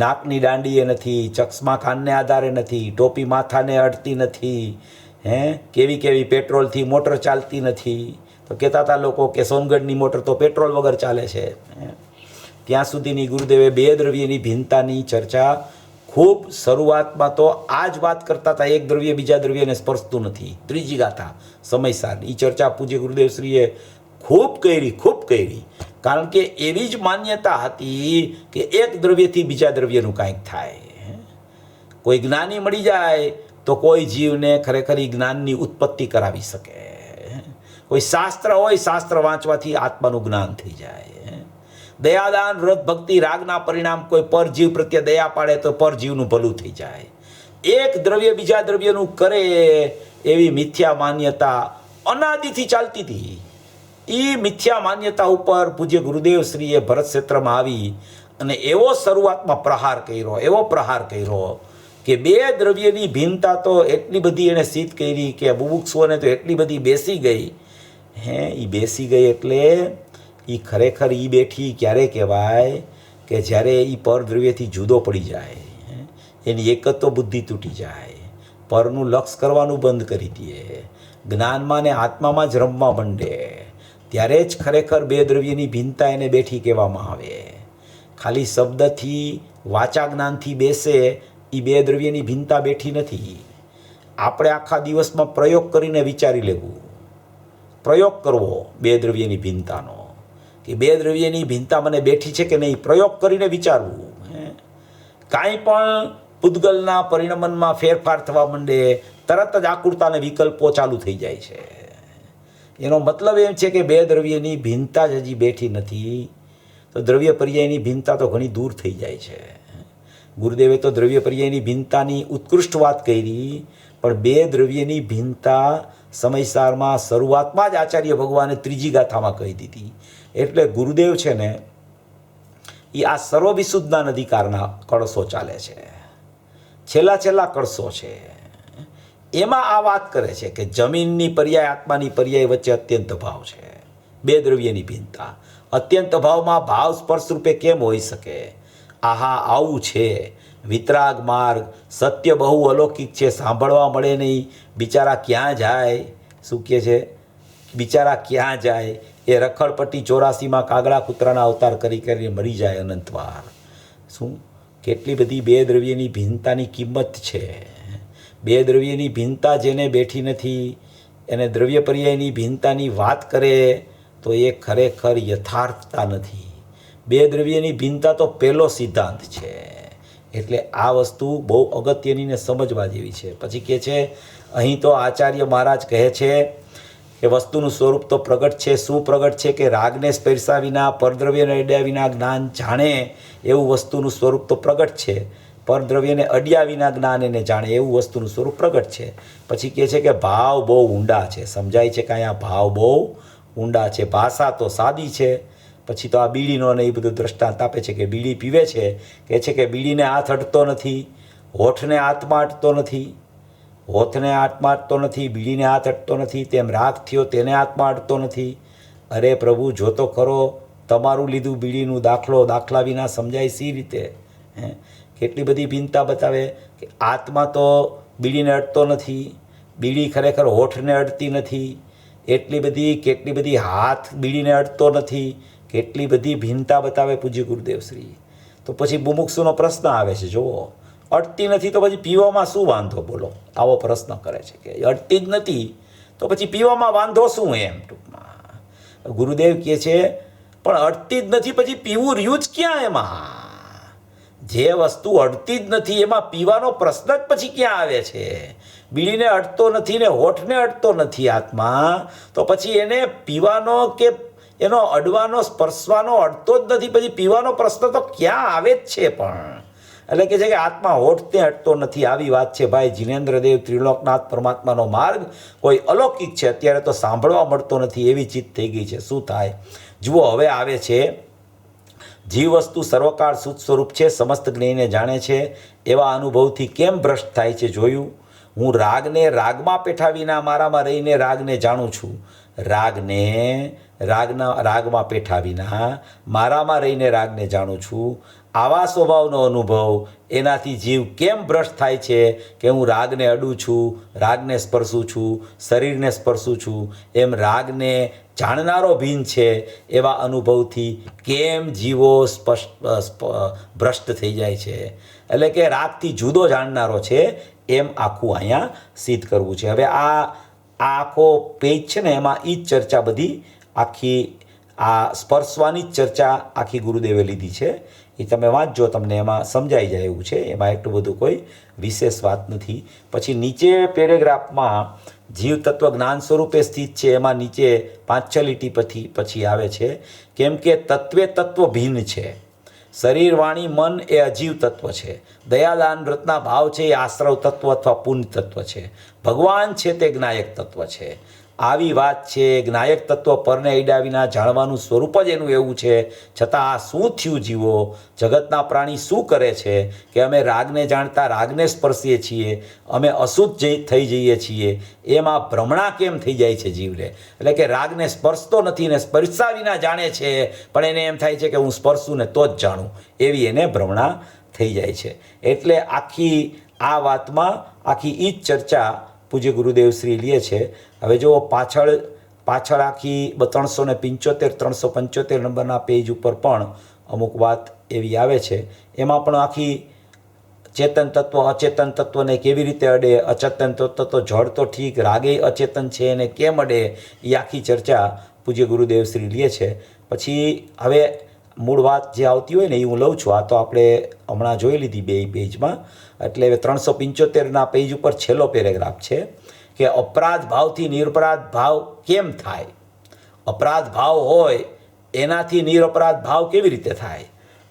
નાકની દાંડીએ નથી, ચશ્મા કાનને આધારે નથી, ટોપી માથાને અડતી નથી, કેવી કેવી પેટ્રોલથી મોટર ચાલતી નથી. તો કહેતા હતા લોકો કે સોનગઢની મોટર તો પેટ્રોલ વગર ચાલે છે. ત્યાં સુધીની ગુરુદેવે બે દ્રવ્યની ભિન્નતાની ચર્ચા ખૂબ શરૂઆતમાં તો આ જ વાત કરતા હતા, એક દ્રવ્ય બીજા દ્રવ્યને સ્પર્શતું નથી. ત્રીજી ગાથા સમયસાર એ ચર્ચા પૂજ્ય ગુરુદેવશ્રીએ ખૂબ કરી. કારણ કે એવી જ માન્યતા હતી કે એક દ્રવ્યથી બીજા દ્રવ્યનું કાંઈક થાય. કોઈ જ્ઞાની મળી જાય તો કોઈ જીવને ખરેખર એ જ્ઞાનની ઉત્પત્તિ કરાવી શકે. કોઈ શાસ્ત્ર હોય, શાસ્ત્ર વાંચવાથી આત્માનું જ્ઞાન થઈ જાય. દયાદાન, વ્રત, ભક્તિ, રાગના પરિણામ કોઈ પરજીવ પ્રત્યે દયા પાડે તો પરજીવનું ભલું થઈ જાય. એક દ્રવ્ય બીજા દ્રવ્યનું કરે એવી મિથ્યા માન્યતા અનાદિથી ચાલતી હતી. એ મિથ્યા માન્યતા ઉપર પૂજ્ય ગુરુદેવશ્રીએ ભરત ક્ષેત્રમાં આવી અને એવો શરૂઆતમાં પ્રહાર કર્યો કે બે દ્રવ્યની ભિન્નતા તો એટલી બધી એણે સિદ્ધ કરી કે બુભુક્ષુઓને તો એટલી બધી બેસી ગઈ. એ બેસી ગઈ એટલે એ ખરેખર એ બેઠી ક્યારે કહેવાય કે જ્યારે એ પરદ્રવ્યથી જુદો પડી જાય, એની એકત્વ બુદ્ધિ તૂટી જાય, પરનું લક્ષ કરવાનું બંધ કરી દે, જ્ઞાનમાં ને આત્મામાં જ રમવા માંડે, ત્યારે જ ખરેખર બે દ્રવ્યની ભિન્નતા એને બેઠી કહેવામાં આવે. ખાલી શબ્દથી, વાચા જ્ઞાનથી બેસે એ બે દ્રવ્યની ભિન્નતા બેઠી નથી. આપણે આખા દિવસમાં પ્રયોગ કરીને વિચારી લેવું, પ્રયોગ કરવો બે દ્રવ્યની ભિન્નતાનો, કે બે દ્રવ્યની ભિન્નતા મને બેઠી છે કે નહીં, પ્રયોગ કરીને વિચારવું. કાંઈ પણ પૂતગલના પરિણમનમાં ફેરફાર થવા માંડે, તરત જ આકૃતાને વિકલ્પો ચાલુ થઈ જાય છે. એનો મતલબ એમ છે કે બે દ્રવ્યની ભિન્નતા જ હજી બેઠી નથી, તો દ્રવ્ય પર્યાયની ભિન્નતા તો ઘણી દૂર થઈ જાય છે. ગુરુદેવે તો દ્રવ્ય પર્યાયની ભિન્નતાની ઉત્કૃષ્ટ વાત કરી, પણ બે દ્રવ્યની ભિન્નતા સમયસારમાં શરૂઆતમાં જ આચાર્ય ભગવાને ત્રીજી ગાથામાં કહી દીધી. એટલે ગુરુદેવ છે ને એ આ સર્વવિશુદ્ધના અધિકારના કળશો ચાલે છે, છેલ્લા કળશો છે. એમાં આ વાત કરે છે કે જમીનની પર્યાય, આત્માની પર્યાય વચ્ચે અત્યંત ભાવ છે. બે દ્રવ્યની ભિન્નતા, અત્યંત ભાવમાં ભાવ સ્પર્શ રૂપે કેમ હોઈ શકે? આહા, આવું છે વિતરાગ માર્ગ. સત્ય બહુ અલૌકિક છે, સાંભળવા મળે નહીં. બિચારા ક્યાં જાય? શું કહે છે? બિચારા ક્યાં જાય? એ રખડપટ્ટી 84માં કાગડા કૂતરાના અવતાર કરીને મરી જાય અનંતવાર. શું કેટલી બધી બે દ્રવ્યની ભિન્નતાની કિંમત છે. બે દ્રવ્યની ભિન્નતા જેને બેઠી નથી, એને દ્રવ્ય પર્યાયની ભિન્નતાની વાત કરે તો એ ખરેખર યથાર્થતા નથી. બે દ્રવ્યની ભિન્નતા તો પહેલો સિદ્ધાંત છે. એટલે આ વસ્તુ બહુ અગત્યની ને સમજવા જેવી છે. પછી કહે છે અહીં તો આચાર્ય મહારાજ કહે છે કે વસ્તુનું સ્વરૂપ તો પ્રગટ છે. શું પ્રગટ છે? કે રાગને સ્પર્શ્યા વિના, પરદ્રવ્યને અડ્યા વિના જ્ઞાન જાણે એવું વસ્તુનું સ્વરૂપ તો પ્રગટ છે. પરદ્રવ્યને અડ્યા વિના જ્ઞાન એને જાણે એવું વસ્તુનું સ્વરૂપ પ્રગટ છે. પછી કહે છે કે ભાવ બહુ ઊંડા છે. સમજાય છે કે અહીંયા ભાવ બહુ ઊંડા છે. ભાષા તો સાદી છે. પછી તો આ બીડીનો ને એ બધું દ્રષ્ટાંત આપે છે કે બીડી પીવે છે, કહે છે કે બીડીને હાથ અડતો નથી, હોઠને હાથમાં અડતો નથી, હોઠને હાથમાં અડતો નથી, બીડીને હાથ અડતો નથી, તેમ રાગ થયો તેને હાથમાં અડતો નથી. અરે પ્રભુ, જોતો ખરો, તમારું લીધું બીડીનું દાખલા વિના સમજાય સી રીતે? કેટલી બધી ભિન્નતા બતાવે કે આત્મા તો બીડીને અડતો નથી, બીડી ખરેખર હોઠને અડતી નથી, કેટલી બધી હાથ બીડીને અડતો નથી, કેટલી બધી ભિન્નતા બતાવે પૂજ્ય ગુરુદેવશ્રી. તો પછી બુમુક્ષુનો પ્રશ્ન આવે છે, જુઓ, અડતી નથી તો પછી પીવામાં શું વાંધો? બોલો, આવો પ્રશ્ન કરે છે કે અડતી જ નથી તો પછી પીવામાં વાંધો શું? એમ ટૂંકમાં ગુરુદેવ કહે છે પણ અડતી જ નથી પછી પીવું રહ્યું જ ક્યાં? એમાં જે વસ્તુ અડતી જ નથી એમાં પીવાનો પ્રશ્ન જ પછી ક્યાં આવે છે? બીડીને અડતો નથી ને હોઠને અડતો નથી આત્મા, તો પછી એને પીવાનો કે એનો અડવાનો સ્પર્શવાનો અડતો જ નથી, પછી પીવાનો પ્રશ્ન તો ક્યાં આવે જ છે. પણ એટલે કે છે કે આત્મા હોઠતે અટતો નથી. આવી વાત છે ભાઈ. જીનેન્દ્રદેવ ત્રિલોકનાથ પરમાત્માનો માર્ગ કોઈ અલૌકિક છે, અત્યારે તો સાંભળવા મળતો નથી, એવી ચીજ થઈ ગઈ છે. શું થાય જુઓ, હવે આવે છે જીવ વસ્તુ સર્વકાળ શુદ્ધ સ્વરૂપ છે, સમસ્ત જ્ઞેયને જાણે છે, એવા અનુભવથી કેમ ભ્રષ્ટ થાય છે જોયું. હું રાગને રાગમાં પેઠા વિના મારામાં રહીને રાગને જાણું છું. રાગમાં પેઠા વિના મારામાં રહીને રાગને જાણું છું. આવા સ્વભાવનો અનુભવ એનાથી જીવ કેમ ભ્રષ્ટ થાય છે કે હું રાગને અડું છું, રાગને સ્પર્શું છું, શરીરને સ્પર્શું છું, એમ રાગને જાણનારો ભીન છે એવા અનુભવથી કેમ જીવો ભ્રષ્ટ થઈ જાય છે. એટલે કે રાગથી જુદો જાણનારો છે એમ આખું અહીંયા સિદ્ધ કરવું છે. હવે આ આખો પેજ છે ને, એમાં એ જ ચર્ચા બધી આખી આ સ્પર્શવાની જ ચર્ચા આખી ગુરુદેવે લીધી છે. એ તમે વાંચજો, તમને એમાં સમજાઈ જાય એવું છે. એમાં એટલું બધું કોઈ વિશેષ વાત નથી. પછી નીચે પેરેગ્રાફમાં જીવ તત્વ જ્ઞાન સ્વરૂપે સ્થિત છે, એમાં નીચે 5-6 લીટી પછી આવે છે કેમ કે તત્વે તત્વ ભિન્ન છે. શરીર વાણી મન એ અજીવ તત્વ છે. દયાદાન વ્રતના ભાવ છે એ આશ્રવ તત્વ અથવા પુણ્ય તત્વ છે. ભગવાન છે તે જ્ઞાયક તત્વ છે. આવી વાત છે. જ્ઞાયક તત્વ પરને અડ્યા વિના જાણવાનું સ્વરૂપ જ એનું એવું છે. છતાં આ શું થયું જીવો, જગતના પ્રાણી શું કરે છે કે અમે રાગને જાણતા રાગને સ્પર્શીએ છીએ, અમે અશુદ્ધ થઈ જઈએ છીએ. એમાં ભ્રમણા કેમ થઈ જાય છે જીવને? એટલે કે રાગને સ્પર્શતો નથી ને સ્પર્શા વિના જાણે છે, પણ એને એમ થાય છે કે હું સ્પર્શું ને તો જ જાણું, એવી એને ભ્રમણા થઈ જાય છે. એટલે આખી આ વાતમાં આખી એ જ ચર્ચા પૂજ્ય ગુરુદેવ શ્રી લે છે. હવે જો પાછળ આખી 375 નંબરના પેજ ઉપર પણ અમુક વાત એવી આવે છે. એમાં પણ આખી ચેતન તત્વ અચેતન તત્વને કેવી રીતે અડે, અચેતન તત્વ તો જળ તો ઠીક, રાગે અચેતન છે એને કેમ અડે, એ આખી ચર્ચા પૂજ્ય ગુરુદેવ શ્રી લે છે. પછી હવે મૂળ વાત જે આવતી હોય ને એ હું લઉં છું. આ તો આપણે હમણાં જોઈ લીધી 2 પેજમાં. એટલે હવે 375ના પેજ ઉપર છેલ્લો પેરેગ્રાફ છે કે અપરાધ ભાવથી નિરપરાધ ભાવ કેમ થાય. અપરાધ ભાવ હોય એનાથી નિરપરાધ ભાવ કેવી રીતે થાય?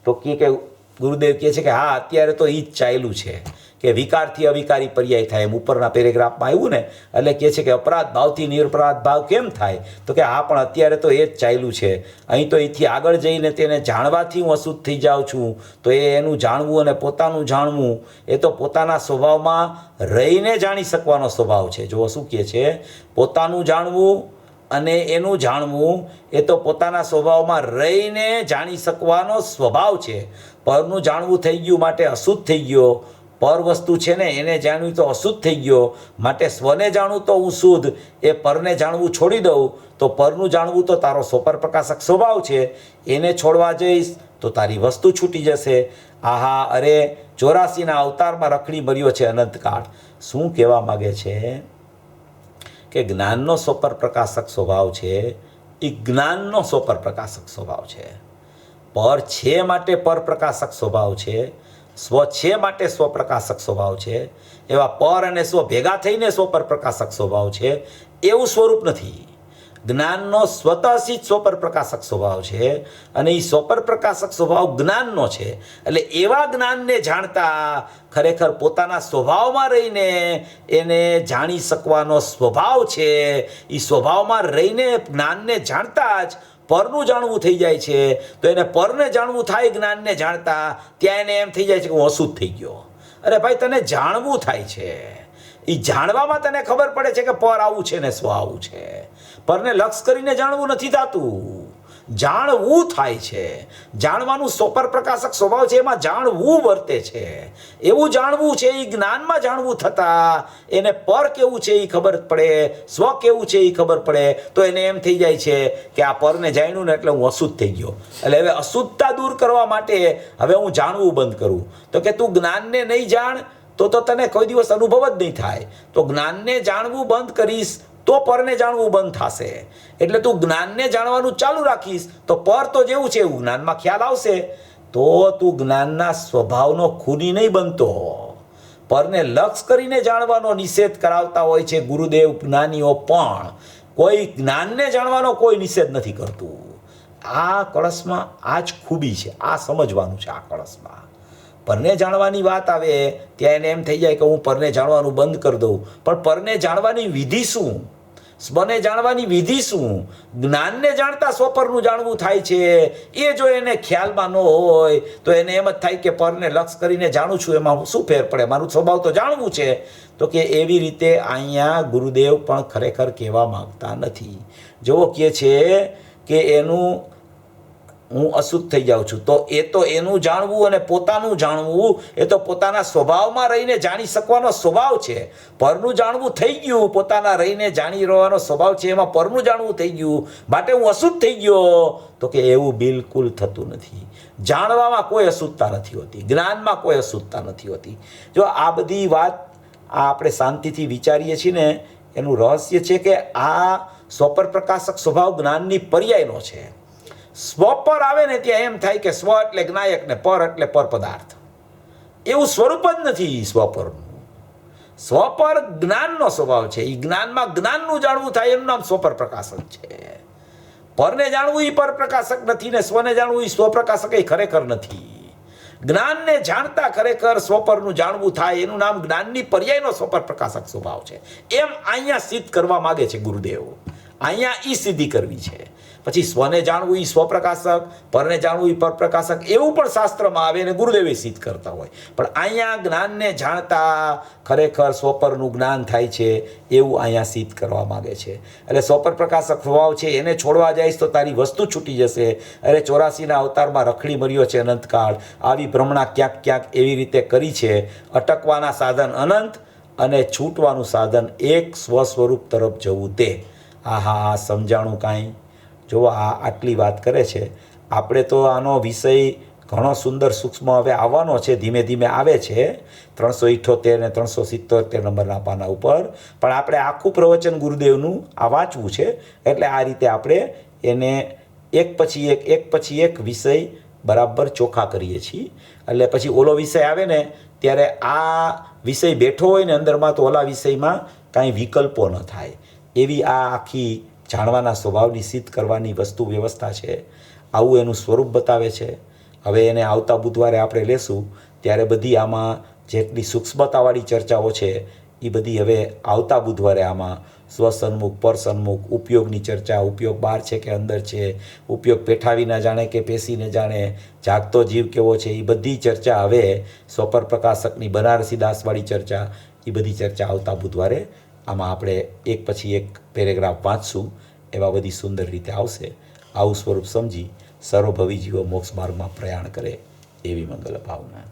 તો કે ગુરુદેવ કહે છે કે હા, અત્યારે તો એ જ ચાલ્યું છે કે વિકારથી અવિકારી પર્યાય થાય. એમ ઉપરના પેરેગ્રાફમાં આવ્યું ને, એટલે કહે છે કે અપરાધ ભાવથી નિરપરાધ ભાવ કેમ થાય? તો કે હા, પણ અત્યારે તો એ જ ચાલ્યું છે. અહીં તો એથી આગળ જઈને તેને જાણવાથી હું અશુદ્ધ થઈ જાઉં છું. તો એનું જાણવું અને પોતાનું જાણવું એ તો પોતાના સ્વભાવમાં રહીને જાણી શકવાનો સ્વભાવ છે. જો શું કહે છે, પોતાનું જાણવું અને એનું જાણવું એ તો પોતાના સ્વભાવમાં રહીને જાણી શકવાનો સ્વભાવ છે. પરનું જાણવું થઈ ગયું માટે અશુદ્ધ થઈ ગયો. પર વસ્તુ છે ને એને જાણવી તો અશુદ્ધ થઈ ગયો, માટે સ્વને જાણવું તો હું શુદ્ધ, એ પરને જાણવું છોડી દઉં તો પરનું જાણવું તો તારો સ્વપર પ્રકાશક સ્વભાવ છે, એને છોડવા જઈશ તો તારી વસ્તુ છૂટી જશે. આહા, અરે 84ના અવતારમાં રખડી મર્યો છે અનંતકાળ. શું કહેવા માગે છે કે જ્ઞાનનો સ્વપર પ્રકાશક સ્વભાવ છે એ જ્ઞાનનો સ્વપર પ્રકાશક સ્વભાવ છે. પર છે માટે પર પ્રકાશક સ્વભાવ છે, સ્વ છે માટે સ્વપ્રકાશક સ્વભાવ છે. એવા પર અને સ્વ ભેગા થઈને સ્વપર પ્રકાશક સ્વભાવ છે એવું સ્વરૂપ નથી. જ્ઞાનનો સ્વતઃસિદ્ધ સ્વપર પ્રકાશક સ્વભાવ છે અને એ સ્વપર પ્રકાશક સ્વભાવ જ્ઞાનનો છે. એટલે એવા જ્ઞાનને જાણતા ખરેખર પોતાના સ્વભાવમાં રહીને એને જાણી શકવાનો સ્વભાવ છે. એ સ્વભાવમાં રહીને જ્ઞાનને જાણતા જ પરનું જાણવું થઈ જાય છે. તો એને પરને જાણવું થાય જ્ઞાનને જાણતા, ત્યાં એને એમ થઈ જાય છે કે હું અશુદ્ધ થઈ ગયો. અરે ભાઈ, તને જાણવું થાય છે, એ જાણવામાં તને ખબર પડે છે કે પર આવું છે ને સ્વ આવું છે. પરને લક્ષ કરીને જાણવું નથી થતું, જાણવું થાય છે. જાણવાનું સ્વપર પ્રકાશક સ્વભાવ છે, એમાં જાણવું વર્તે છે. એવું જાણવું છે એ જ્ઞાનમાં જાણવું થતાં એને પર કેવું છે એ ખબર પડે, સ્વ કેવું છે એ ખબર પડે. તો એને એમ થઈ જાય છે કે આ પરને જાણ્યું ને એટલે હું અશુદ્ધ થઈ ગયો. એટલે હવે અશુદ્ધતા દૂર કરવા માટે હવે હું જાણવું બંધ કરું. તો કે તું જ્ઞાનને નહીં જાણ તો તને કોઈ દિવસ અનુભવ જ નહીં થાય. તો જ્ઞાનને જાણવું બંધ કરીશ તો પરને જાણવું બંધ થશે. એટલે તું જ્ઞાનને જાણવાનું ચાલુ રાખીશ તો પર તો જેવું છે એવું જ્ઞાનમાં ખ્યાલ આવશે. તો તું જ્ઞાનના સ્વભાવનો ખૂની નહીં બનતો. પરને લક્ષ કરીને જાણવાનો નિષેધ કરાવતા હોય છે ગુરુદેવ જ્ઞાનીઓ, પણ કોઈ જ્ઞાનને જાણવાનો કોઈ નિષેધ નથી કરતું. આ કળશમાં આ જ ખૂબી છે, આ સમજવાનું છે. આ કળશમાં પરને જાણવાની વાત આવે ત્યાં એને એમ થઈ જાય કે હું પરને જાણવાનું બંધ કરી દઉં, પણ પરને જાણવાની વિધિ શું, સ્વને જાણવાની વિધિ શું, જ્ઞાનને જાણતા સ્વપરનું જાણવું થાય છે. એ જો એને ખ્યાલમાં ન હોય તો એને એમ જ થાય કે પરને લક્ષ કરીને જાણું છું, એમાં શું ફેર પડે, મારું સ્વભાવ તો જાણવું છે. તો કે એવી રીતે અહીંયા ગુરુદેવ પણ ખરેખર કહેવા માંગતા નથી. જેવો કહે છે કે એનું હું અશુદ્ધ થઈ જાઉં છું, તો એ તો એનું જાણવું અને પોતાનું જાણવું એ તો પોતાના સ્વભાવમાં રહીને જાણી શકવાનો સ્વભાવ છે. પરનું જાણવું થઈ ગયું, પોતાના રહીને જાણી રહેવાનો સ્વભાવ છે, એમાં પરનું જાણવું થઈ ગયું, માટે હું અશુદ્ધ થઈ ગયો. તો કે એવું બિલકુલ થતું નથી. જાણવામાં કોઈ અશુદ્ધતા નથી હોતી, જ્ઞાનમાં કોઈ અશુદ્ધતા નથી હોતી. જો આ બધી વાત આપણે શાંતિથી વિચારીએ છીએ ને, એનું રહસ્ય છે કે આ સ્વપર પ્રકાશક સ્વભાવ જ્ઞાનની પર્યાયનો છે. સ્વ પર આવે ને ત્યાં એમ થાય કે સ્વ એટલે જ્ઞાયક ને પર એટલે પર પદાર્થ. એવું સ્વરૂપ જ નથી સ્વપરનું. સ્વપર જ્ઞાનનો સ્વભાવ છે. એ જ્ઞાનમાં જ્ઞાનનું જાણવું થાય એનું નામ સ્વપર પ્રકાશક છે. પરને જાણવું એ પર પ્રકાશક નથી ને સ્વને જાણવું એ સ્વપ્રકાશક એ ખરેખર નથી. જ્ઞાનને જાણતા ખરેખર સ્વપરનું જાણવું થાય એનું નામ જ્ઞાનની પર્યાયનો સ્વપર પ્રકાશક સ્વભાવ છે. એમ અહીંયા સિદ્ધ કરવા માગે છે ગુરુદેવ. અહીંયા ઈ સિદ્ધિ કરવી છે. પછી સ્વને જાણવું એ સ્વપ્રકાશક, પરને જાણવું એ પરપ્રકાશક, એવું પણ શાસ્ત્રમાં આવે અને ગુરુદેવે સિદ્ધ કરતા હોય. પણ અહીંયા જ્ઞાનને જાણતા ખરેખર સ્વપરનું જ્ઞાન થાય છે એવું અહીંયા સિદ્ધ કરવા માગે છે. એટલે સ્વપર પ્રકાશક સ્વભાવ છે એને છોડવા જઈશ તો તારી વસ્તુ છૂટી જશે. અરે 84ના અવતારમાં રખડી મર્યો છે અનંતકાળ. આવી ભ્રમણા ક્યાંક ક્યાંક એવી રીતે કરી છે. અટકવાના સાધન અનંત અને છૂટવાનું સાધન એક સ્વસ્વરૂપ તરફ જવું તે. આહા, સમજાણું કાંઈ? જો આટલી વાત કરે છે. આપણે તો આનો વિષય ઘણો સુંદર સૂક્ષ્મ હવે આવવાનો છે, ધીમે ધીમે આવે છે 378 ને 377 નંબરના પાના ઉપર. પણ આપણે આખું પ્રવચન ગુરુદેવનું આ વાંચવું છે. એટલે આ રીતે આપણે એને એક પછી એક વિષય બરાબર ચોખ્ખા કરીએ છીએ. એટલે પછી ઓલો વિષય આવે ને ત્યારે આ વિષય બેઠો હોય ને અંદરમાં, તો ઓલા વિષયમાં કાંઈ વિકલ્પો ન થાય. એવી આ આખી જાણવાના સ્વભાવની સિદ્ધ કરવાની વસ્તુ વ્યવસ્થા છે. આવું એનું સ્વરૂપ બતાવે છે. હવે એને આવતા બુધવારે આપણે લેશું ત્યારે બધી આમાં જેટલી સૂક્ષ્મતાવાળી ચર્ચાઓ છે એ બધી હવે આવતા બુધવારે આમાં સ્વસન્મુખ, પરસન્મુખ, ઉપયોગની ચર્ચા, ઉપયોગ બહાર છે કે અંદર છે, ઉપયોગ પેઠાવીને જાણે કે પેશીને જાણે, જાગતો જીવ કેવો છે, એ બધી ચર્ચા હવે સ્વપર પ્રકાશકની બનારસી દાસવાળી ચર્ચા, એ બધી ચર્ચા આવતા બુધવારે આમાં આપણે એક પછી એક પેરેગ્રાફ વાંચશું. એવા બધી સુંદર રીતે આવશે. આવું સ્વરૂપ સમજી સર્વભવી જીવો મોક્ષ માર્ગમાં પ્રયાણ કરે એવી મંગલ ભાવના.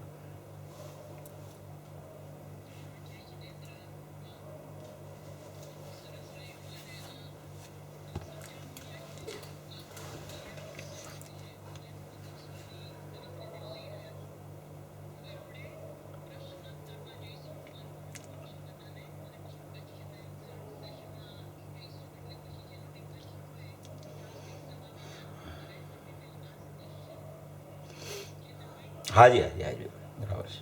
હાજી બરાબર છે.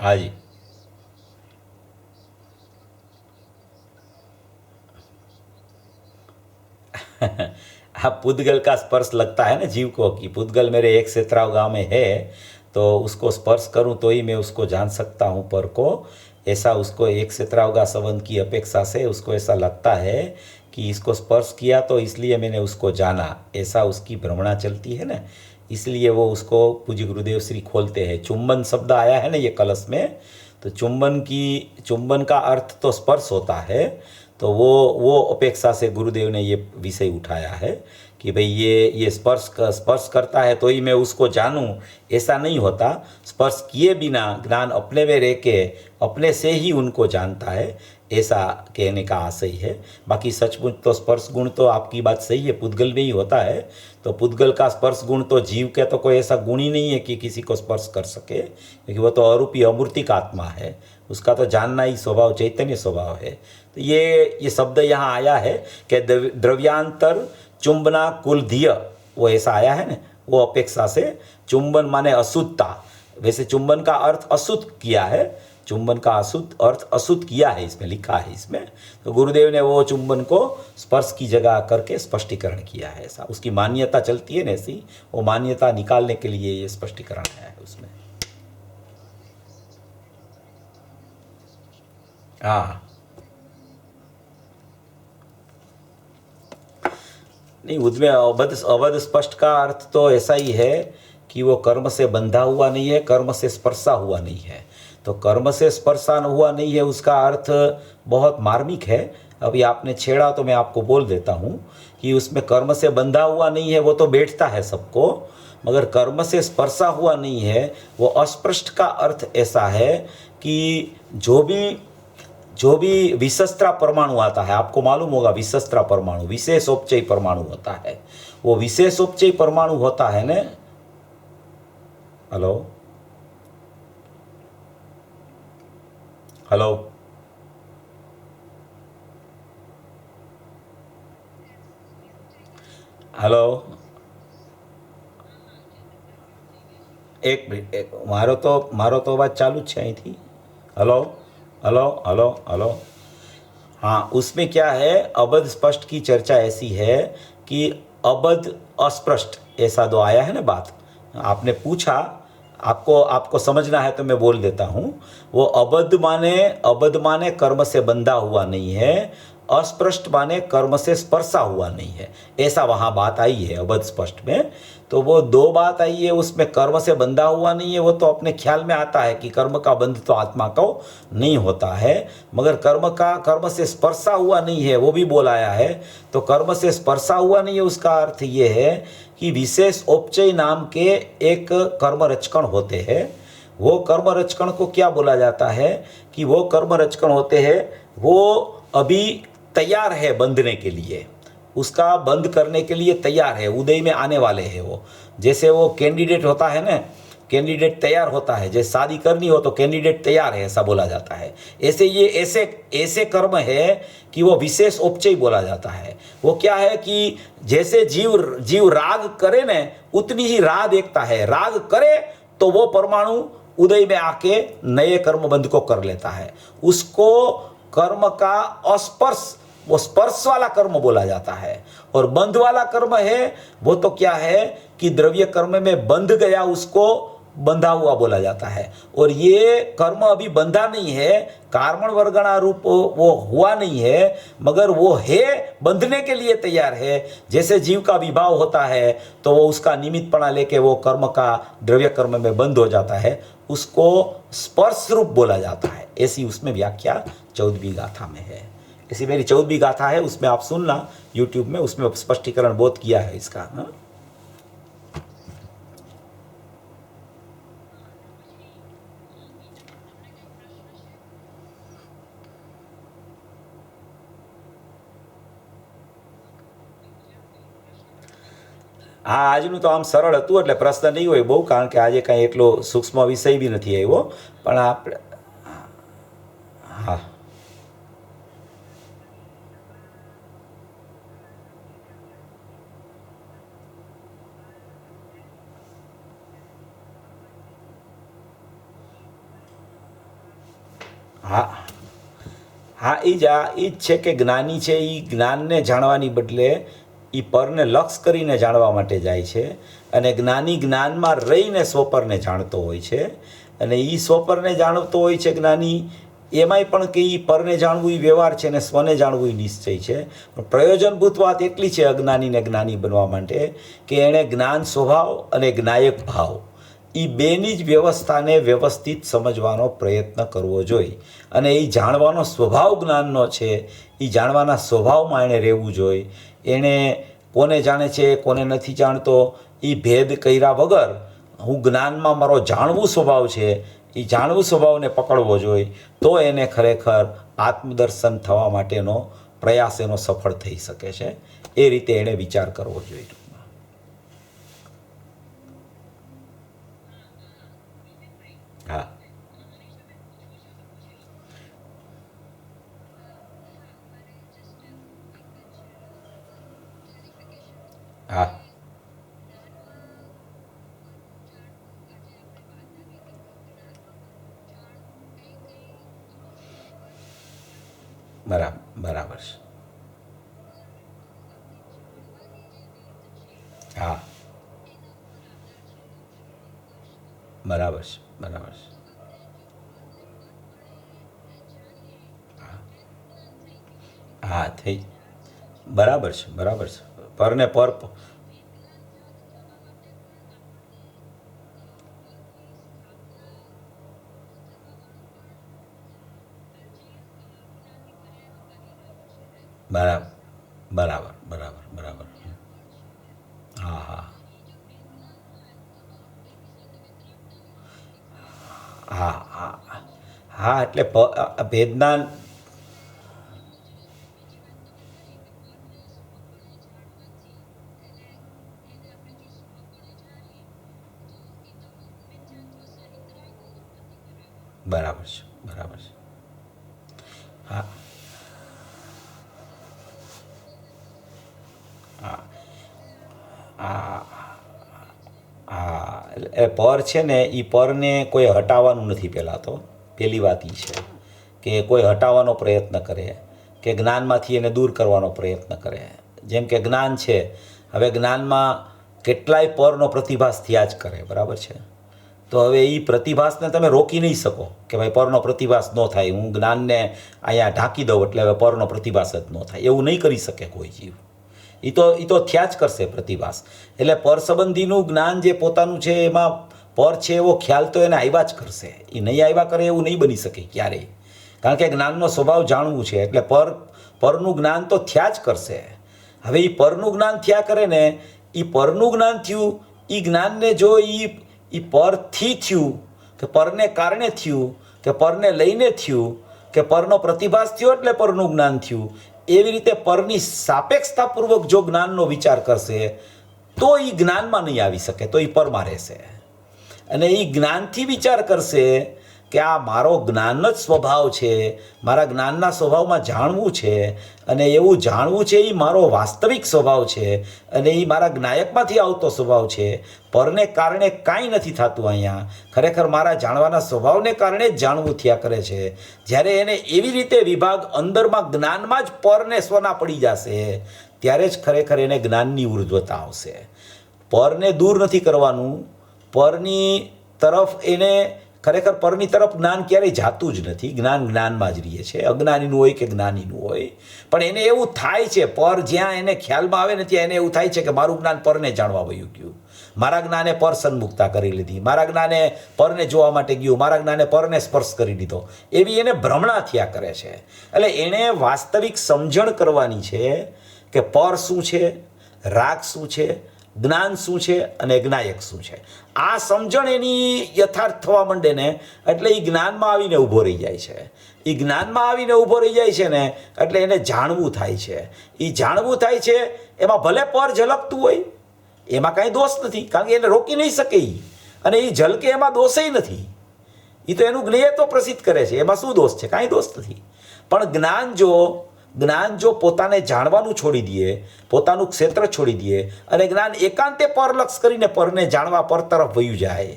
हाँ जी। हाँ, पुद्गल का स्पर्श लगता है ना जीव को, कि पुद्गल मेरे एक सेत्राव गांव में है, तो उसको स्पर्श करूं तो ही मैं उसको जान सकता हूं पर को। ऐसा उसको एक सेत्राव का संबंध की अपेक्षा से उसको ऐसा लगता है कि इसको स्पर्श किया तो इसलिए मैंने उसको जाना, ऐसा उसकी भ्रमणा चलती है ना। इसलिए वो उसको पूज्य गुरुदेव श्री खोलते हैं। चुंबन शब्द आया है ना ये कलश में, तो चुंबन का अर्थ तो स्पर्श होता है। तो वो अपेक्षा से गुरुदेव ने ये विषय उठाया है कि भाई ये स्पर्श करता है तो ही मैं उसको जानूं, ऐसा नहीं होता। स्पर्श किए बिना ज्ञान अपने में रह के अपने से ही उनको जानता है, ऐसा कहने का आशय है। बाकी सचमुच तो स्पर्श गुण तो आपकी बात सही है, पुद्गल में ही होता है। तो पुद्गल का स्पर्श गुण तो जीव के तो कोई ऐसा गुण ही नहीं है कि किसी को स्पर्श कर सके, क्योंकि वो तो अरूपी अमूर्तिक आत्मा है, उसका तो जानना ही स्वभाव, चैतन्य स्वभाव है। तो ये शब्द यहाँ आया है कि द्रव्यांतर चुंबना कुल धिय, वो ऐसा आया है ना, वो अपेक्षा से चुंबन माने अशुद्धता। वैसे चुंबन का अर्थ अशुद्ध किया है, चुंबन का अशुद्ध अर्थ अशुद्ध किया है, इसमें लिखा है इसमें। तो गुरुदेव ने वो चुंबन को स्पर्श की जगह करके स्पष्टीकरण किया है, ऐसा उसकी मान्यता चलती है ना, ऐसी वो मान्यता निकालने के लिए ये स्पष्टीकरण है उसमें। हाँ, नहीं, उसमें अवध स्पष्ट का अर्थ तो ऐसा ही है कि वो कर्म से बंधा हुआ नहीं है, कर्म से स्पर्शा हुआ नहीं है। तो कर्म से स्पर्शा हुआ नहीं है, उसका अर्थ बहुत मार्मिक है। अभी आपने छेड़ा तो मैं आपको बोल देता हूँ कि उसमें कर्म से बंधा हुआ नहीं है, वो तो बैठता है सबको, मगर कर्म से स्पर्शा हुआ नहीं है। वो अस्पृष्ट का अर्थ ऐसा है कि जो भी विशस्त्रा परमाणु आता है, आपको मालूम होगा विशस्त्रा परमाणु विशेषोपचयी परमाणु होता है, वो विशेषोपचयी परमाणु होता है ना। हेलो हेलो हेलो, એક મિનિટ, મારો તો અવાજ ચાલુ જ છે અહીંથી। Hello hello hello hello. हाँ, उसमें क्या है, अबध स्पष्ट की चर्चा ऐसी है कि अबध अस्पष्ट, ऐसा दो आया है ना बात, आपने पूछा, आपको आपको समझना है तो मैं बोल देता हूँ। वो अबध माने कर्म से बंधा हुआ नहीं है, अस्पृष्ट माने कर्म से स्पर्शा हुआ नहीं है, ऐसा वहाँ बात आई है अबध स्पष्ट में। तो वो दो बात आई है उसमें, कर्म से बंधा हुआ नहीं है, वो तो अपने ख्याल में आता है कि कर्म का बंध तो आत्मा को नहीं होता है, मगर कर्म से स्पर्शा हुआ नहीं है, वो भी बोलाया है। तो कर्म से स्पर्शा हुआ नहीं है, उसका अर्थ ये है कि विशेष उपचय नाम के एक कर्म रचकण होते हैं। वो कर्म रचकण को क्या बोला जाता है कि वो कर्म रचकण होते हैं, वो अभी तैयार है बंधने के लिए, उसका बंद करने के लिए तैयार है, उदय में आने वाले हैं वो। जैसे वो कैंडिडेट होता है ना, कैंडिडेट तैयार होता है, जैसे शादी करनी हो तो कैंडिडेट तैयार है, ऐसा बोला जाता है। ऐसे ये ऐसे ऐसे कर्म है कि वो विशेष उपचय बोला जाता है। वो क्या है कि जैसे जीव राग करे न, उतनी ही राह देखता है, राग करे तो वो परमाणु उदय में आके नए कर्म बंध को कर लेता है। उसको कर्म का अस्पर्श, वो स्पर्श वाला कर्म बोला जाता है। और बंध वाला कर्म है वो तो क्या है कि द्रव्य कर्म में बंध गया, उसको बंधा हुआ बोला जाता है। और ये कर्म अभी बंधा नहीं है, कार्मण वर्गणा रूप वो हुआ नहीं है, मगर वो है, बंधने के लिए तैयार है। जैसे जीव का विभाव होता है तो वो उसका निमित्तपणा लेके वो कर्म का द्रव्य कर्म में बंद हो जाता है, उसको स्पर्श रूप बोला जाता है। ऐसी उसमें व्याख्या 14वीं गाथा में है। ऐसी मेरी 14वीं गाथा है, उसमें आप सुनना यूट्यूब में, उसमें स्पष्टीकरण बहुत किया है इसका। हाँ, હા, આજનું તો આમ સરળ હતું એટલે પ્રશ્ન નહીં હોય બહુ, કારણ કે આજે કાંઈ એટલો સૂક્ષ્મ વિષય બી નથી આવ્યો, પણ આપણે હા હા હા, એ જ છે કે જ્ઞાની છે એ જ્ઞાનને જાણવાની બદલે એ પરને લક્ષ કરીને જાણવા માટે જાય છે, અને જ્ઞાની જ્ઞાનમાં રહીને સ્વપરને જાણતો હોય છે, અને એ સ્વપરને જાણતો હોય છે જ્ઞાની. એમાંય પણ કે એ પરને જાણવું એ વ્યવહાર છે અને સ્વને જાણવું એ નિશ્ચય છે. પણ પ્રયોજનભૂત વાત એટલી છે અજ્ઞાનીને જ્ઞાની બનવા માટે કે એણે જ્ઞાન સ્વભાવ અને જ્ઞાયક ભાવ એ બેની જ વ્યવસ્થાને વ્યવસ્થિત સમજવાનો પ્રયત્ન કરવો જોઈએ, અને એ જાણવાનો સ્વભાવ જ્ઞાનનો છે, એ જાણવાના સ્વભાવમાં એણે રહેવું જોઈએ. એણે કોને જાણે છે કોને નથી જાણતો એ ભેદ કર્યા વગર હું જ્ઞાનમાં મારો જાણવું સ્વભાવ છે એ જાણવું સ્વભાવને પકડવો જોઈએ, તો એને ખરેખર આત્મદર્શન થવા માટેનો પ્રયાસ એનો સફળ થઈ શકે છે. એ રીતે એણે વિચાર કરવો જોઈએ. હા હા બરાબર છે. હા બરાબર છે. બરાબર છે. હા થઈ બરાબર છે. બરાબર છે. પરને પર બરાબર બરાબર બરાબર બરાબર. હા હા હા હા હા, એટલે ભેદના બરાબર છે. બરાબર છે. હા હા હા હા, એટલે પર છે ને એ પરને કોઈ હટાવવાનું નથી. પહેલાં તો પહેલી વાત એ છે કે કોઈ હટાવવાનો પ્રયત્ન કરે કે જ્ઞાનમાંથી એને દૂર કરવાનો પ્રયત્ન કરે. જેમ કે જ્ઞાન છે, હવે જ્ઞાનમાં કેટલાય પરનો પ્રતિભાસ થયા જ કરે, બરાબર છે. તો હવે એ પ્રતિભાસને તમે રોકી નહીં શકો કે ભાઈ પરનો પ્રતિભાસ ન થાય, હું જ્ઞાનને અહીંયા ઢાંકી દઉં એટલે હવે પરનો પ્રતિભાસ જ ન થાય, એવું નહીં કરી શકે કોઈ જીવ. એ તો થયા જ કરશે પ્રતિભાસ. એટલે પર સંબંધીનું જ્ઞાન જે પોતાનું છે એમાં પર છે એવો ખ્યાલ તો એને આવ્યા જ કરશે. એ નહીં આવ્યા કરે એવું નહીં બની શકે ક્યારેય, કારણ કે જ્ઞાનનો સ્વભાવ જાણવું છે એટલે પરનું જ્ઞાન તો થયા જ કરશે. હવે એ પરનું જ્ઞાન થયા કરે ને, એ પરનું જ્ઞાન થયું, એ જ્ઞાનને જો એ પરથી થયું કે પરને કારણે થયું કે પરને લઈને થયું કે પરનો પ્રતિભાસ થયો એટલે પરનું જ્ઞાન થયું, એવી રીતે પરની સાપેક્ષતાપૂર્વક જો જ્ઞાનનો વિચાર કરશે તો એ જ્ઞાનમાં નહીં આવી શકે, તો એ પરમાં રહેશે. અને એ જ્ઞાનથી વિચાર કરશે કે આ મારો જ્ઞાન જ સ્વભાવ છે, મારા જ્ઞાનના સ્વભાવમાં જાણવું છે, અને એવું જાણવું છે એ મારો વાસ્તવિક સ્વભાવ છે, અને એ મારા જ્ઞાયકમાંથી આવતો સ્વભાવ છે. પરને કારણે કાંઈ નથી થતું અહીંયા, ખરેખર મારા જાણવાના સ્વભાવને કારણે જ જાણવું થયા કરે છે. જ્યારે એને એવી રીતે વિભાગ અંદરમાં જ્ઞાનમાં જ પરને સ્વના પડી જશે, ત્યારે જ ખરેખર એને જ્ઞાનની ઉર્ધ્વતા આવશે. પરને દૂર નથી કરવાનું, પરની તરફ એને ખરેખર પરની તરફ જ્ઞાન ક્યારેય જાતું જ નથી. જ્ઞાન જ્ઞાનમાં જ રહીએ છે, અજ્ઞાનીનું હોય કે જ્ઞાનીનું હોય. પણ એને એવું થાય છે, પર જ્યાં એને ખ્યાલમાં આવે ને ત્યાં એને એવું થાય છે કે મારું જ્ઞાન પરને જાણવા વયું ગયું, મારા જ્ઞાને પર સન્મુખતા કરી લીધી, મારા જ્ઞાને પરને જોવા માટે ગયું, મારા જ્ઞાને પરને સ્પર્શ કરી દીધો, એવી એને ભ્રમણા થયા કરે છે. એટલે એણે વાસ્તવિક સમજણ કરવાની છે કે પર શું છે, રાગ શું છે, જ્ઞાન શું છે અને જ્ઞાયક શું છે. આ સમજણ એની યથાર્થ થવા માંડે ને એટલે એ જ્ઞાનમાં આવીને ઊભો રહી જાય છે. એ જ્ઞાનમાં આવીને ઊભો રહી જાય છે ને એટલે એને જાણવું થાય છે. એ જાણવું થાય છે, એમાં ભલે પર ઝલકતું હોય, એમાં કાંઈ દોષ નથી, કારણ કે એને રોકી નહીં શકે અને એ ઝલકે એમાં દોષે નથી. એ તો એનું જ્ઞેય તો પ્રસિદ્ધ કરે છે, એમાં શું દોષ છે? કાંઈ દોષ નથી. પણ જ્ઞાન જો પોતાને જાણવાનું છોડી દે, પોતાનું ક્ષેત્ર છોડી દે અને જ્ઞાન એકાંતે પરલક્ષ કરીને પરને જાણવા પર તરફ વયું જાય,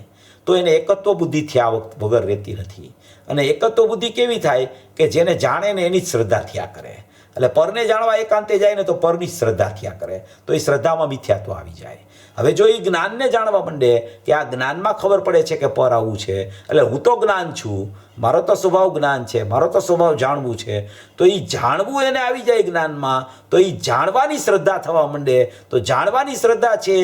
તો એને એકત્વ બુદ્ધિ થયા વગર રહેતી નથી. અને એકત્વ બુદ્ધિ કેવી થાય કે જેને જાણે ને એની જ શ્રદ્ધા થયા કરે. એટલે પરને જાણવા એકાંતે જાય ને તો પરની જ શ્રદ્ધા થયા કરે, તો એ શ્રદ્ધામાં મિથ્યાત્વ આવી જાય. હવે જો એ જ્ઞાનને જાણવા માંડે કે આ જ્ઞાનમાં ખબર પડે છે કે પર આવું છે, એટલે હું તો જ્ઞાન છું, મારો તો સ્વભાવ જ્ઞાન છે, મારો તો સ્વભાવ જાણવું છે, તો એ જાણવું એને આવી જાય જ્ઞાનમાં, તો એ જાણવાની શ્રદ્ધા થવા માંડે. તો જાણવાની શ્રદ્ધા છે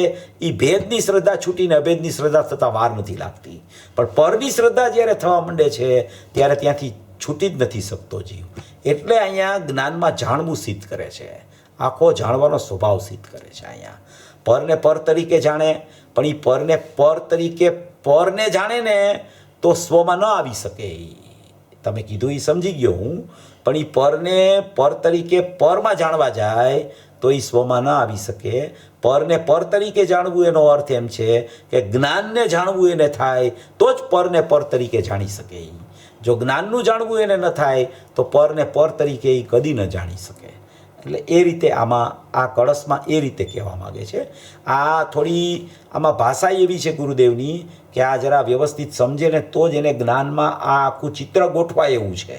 એ ભેદની શ્રદ્ધા છૂટીને અભેદની શ્રદ્ધા થતાં વાર નથી લાગતી. પણ પરની શ્રદ્ધા જ્યારે થવા માંડે છે ત્યારે ત્યાંથી છૂટી જ નથી શકતો જીવ. એટલે અહીંયા જ્ઞાનમાં જાણવું સિદ્ધ કરે છે, આખો જાણવાનો સ્વભાવ સિદ્ધ કરે છે. અહીંયા પરને પર તરીકે જાણે, પણ એ પરને પર તરીકે પરને જાણે ને તો સ્વમાં ન આવી શકે. તમે કીધું એ સમજી ગયો હું, પણ એ પરને પર તરીકે પરમાં જાણવા જાય તો એ સ્વમાં ન આવી શકે. પરને પર તરીકે જાણવું એનો અર્થ એમ છે કે જ્ઞાનને જાણવું એને થાય તો જ પરને પર તરીકે જાણી શકે. જો જ્ઞાનનું જાણવું એને ન થાય તો પરને પર તરીકે એ કદી ન જાણી શકે. એટલે એ રીતે આમાં આ કળશમાં એ રીતે કહેવા માગે છે. આ થોડી આમાં ભાષા એવી છે ગુરુદેવની કે આ જરા વ્યવસ્થિત સમજે ને તો જ એને જ્ઞાનમાં આ આખું ચિત્ર ગોઠવાય એવું છે.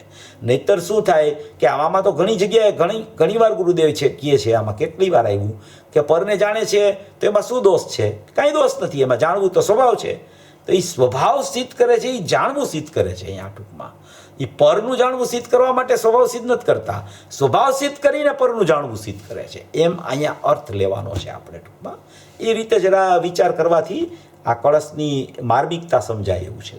નહીતર શું થાય કે આમાં તો ઘણી જગ્યાએ ઘણીવાર ગુરુદેવ છે કહે છે, આમાં કેટલી વાર આવ્યું કે પરને જાણે છે તો એમાં શું દોષ છે? કાંઈ દોષ નથી, એમાં જાણવું તો સ્વભાવ છે. તો એ સ્વભાવ સિદ્ધ કરે છે, એ જાણવું સિદ્ધ કરે છે. અહીંયા ટૂંકમાં એ પરનું જાણવું સિદ્ધ કરવા માટે સ્વભાવ સિદ્ધ નથી કરતા, સ્વભાવ સિદ્ધ કરીને પરનું જાણવું સિદ્ધ કરે છે. એમ અહીંયા અર્થ લેવાનો છે આપણે ટૂંકમાં. એ રીતે જરા વિચાર કરવાથી આ કળશની માર્મિકતા સમજાય એવું છે.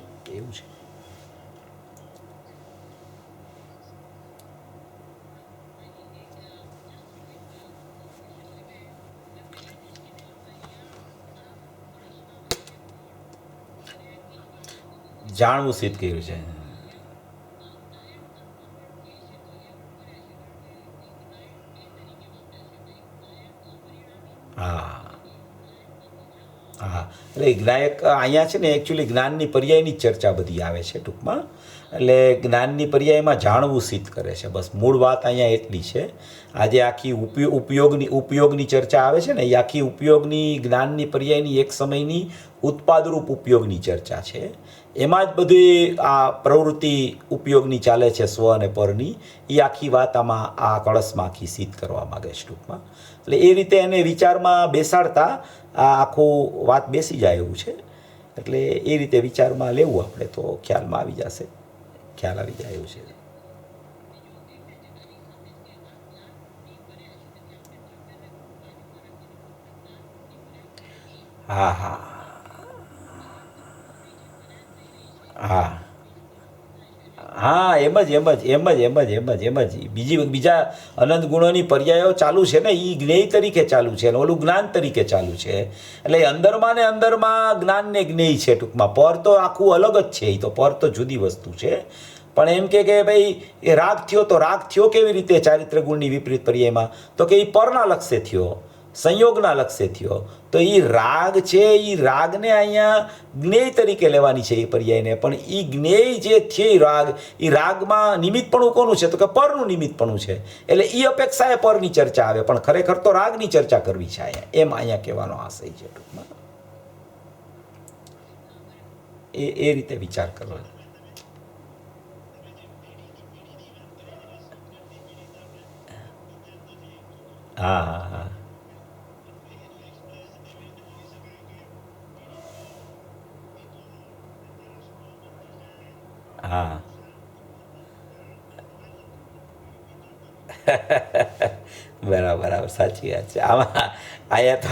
જાણવું સિદ્ધ કર્યું છે. હા હા, એટલે જ્ઞાયક અહીંયા છે ને એકચ્યુઅલી જ્ઞાનની પર્યાયની જ ચર્ચા બધી આવે છે ટૂંકમાં. એટલે જ્ઞાનની પર્યાયમાં જાણવું સિદ્ધ કરે છે, બસ મૂળ વાત અહીંયા એટલી છે. આજે આખી ઉપયોગની ચર્ચા આવે છે ને, એ આખી ઉપયોગની જ્ઞાનની પર્યાયની એક સમયની ઉત્પાદરૂપ ઉપયોગની ચર્ચા છે. એમાં જ બધી આ પ્રવૃત્તિ ઉપયોગની ચાલે છે, સ્વ અને પરની. એ આખી વાત આમાં આ કળશમાં આખી સિદ્ધ કરવા માગે છે ટૂંકમાં. એટલે એ રીતે એને વિચારમાં બેસાડતા આ આખું વાત બેસી જાય એવું છે. એટલે એ રીતે વિચારમાં લેવું આપણે તો ખ્યાલમાં આવી જશે, ખ્યાલ આવી જાય એવું છે. હા હા હા હા, એમ જ બીજા અનંત ગુણોની પર્યાયો ચાલુ છે ને, એ જ્ઞેય તરીકે ચાલુ છે ને ઓલું જ્ઞાન તરીકે ચાલુ છે. એટલે અંદરમાં ને અંદરમાં જ્ઞાન ને જ્ઞેય છે ટૂંકમાં. પર તો આખું અલગ જ છે, એ તો પર તો જુદી વસ્તુ છે. પણ એમ કે ભાઈ એ રાગ થયો તો રાગ થયો કેવી રીતે ચારિત્ર ગુણની વિપરીત પર્યાયમાં? તો કે એ પરના લક્ષે થયો, સંયોગના લક્ષે થયો. તો એ રાગ છે, એ રાગને અહીંયા જ્ઞેય તરીકે લેવાની છે એ પર્યાયને. પણ એ જ્ઞેય જે છે રાગ, એ રાગમાં નિમિત્તપણું કોનું છે? તો કે પરનું નિમિત્તપણું છે. એટલે એ અપેક્ષાએ પરની ચર્ચા આવે, પણ ખરેખર તો રાગની ચર્ચા કરવી છે અહીંયા. એમ અહીંયા કહેવાનો આશય છે ટૂંકમાં. એ રીતે વિચાર કરવાનો. હા હા હા હા બરાબર, સાચી વાત છે. આમાં અહીંયા તો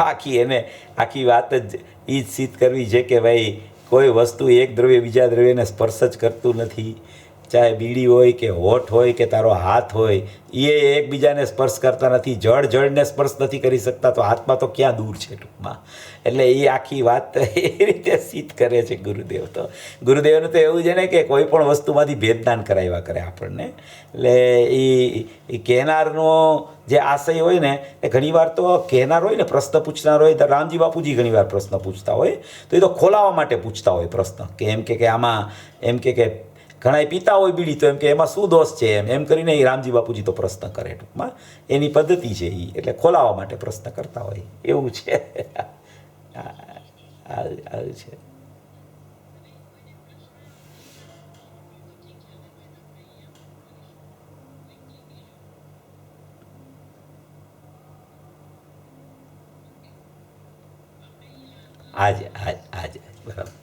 આખી વાત જ એ જ સિદ્ધ કરવી છે કે ભાઈ કોઈ વસ્તુ એક દ્રવ્ય બીજા દ્રવ્યને સ્પર્શ જ કરતું નથી. ચાહે બીડી હોય કે હોઠ હોય કે તારો હાથ હોય, એ એકબીજાને સ્પર્શ કરતા નથી. જળને સ્પર્શ નથી કરી શકતા, તો હાથમાં તો ક્યાં દૂર છે ટૂંકમાં. એટલે એ આખી વાત એ રીતે સિદ્ધ કરે છે ગુરુદેવ. તો ગુરુદેવનું તો એવું છે ને કે કોઈ પણ વસ્તુમાંથી ભેદદાન કરાવ્યા કરે આપણને. એટલે એ કહેનારનો જે આશય હોય ને, એ ઘણીવાર તો કહેનાર હોય ને, પ્રશ્ન પૂછનાર હોય, તો રામજી બાપુજી ઘણીવાર પ્રશ્ન પૂછતા હોય, તો એ તો ખોલાવવા માટે પૂછતા હોય પ્રશ્ન. કે એમ કે આમાં એમ કે ઘણા પીતા હોય બીડી, તો એમ કે એમાં શું દોષ છે એમ કરીને એ રામજી બાપુજી તો પ્રશ્ન કરે ટૂંકમાં. એની પદ્ધતિ છે એ, એટલે ખોલાવવા માટે પ્રશ્ન કરતા હોય એવું છે. આવું છે. આજે બરાબર.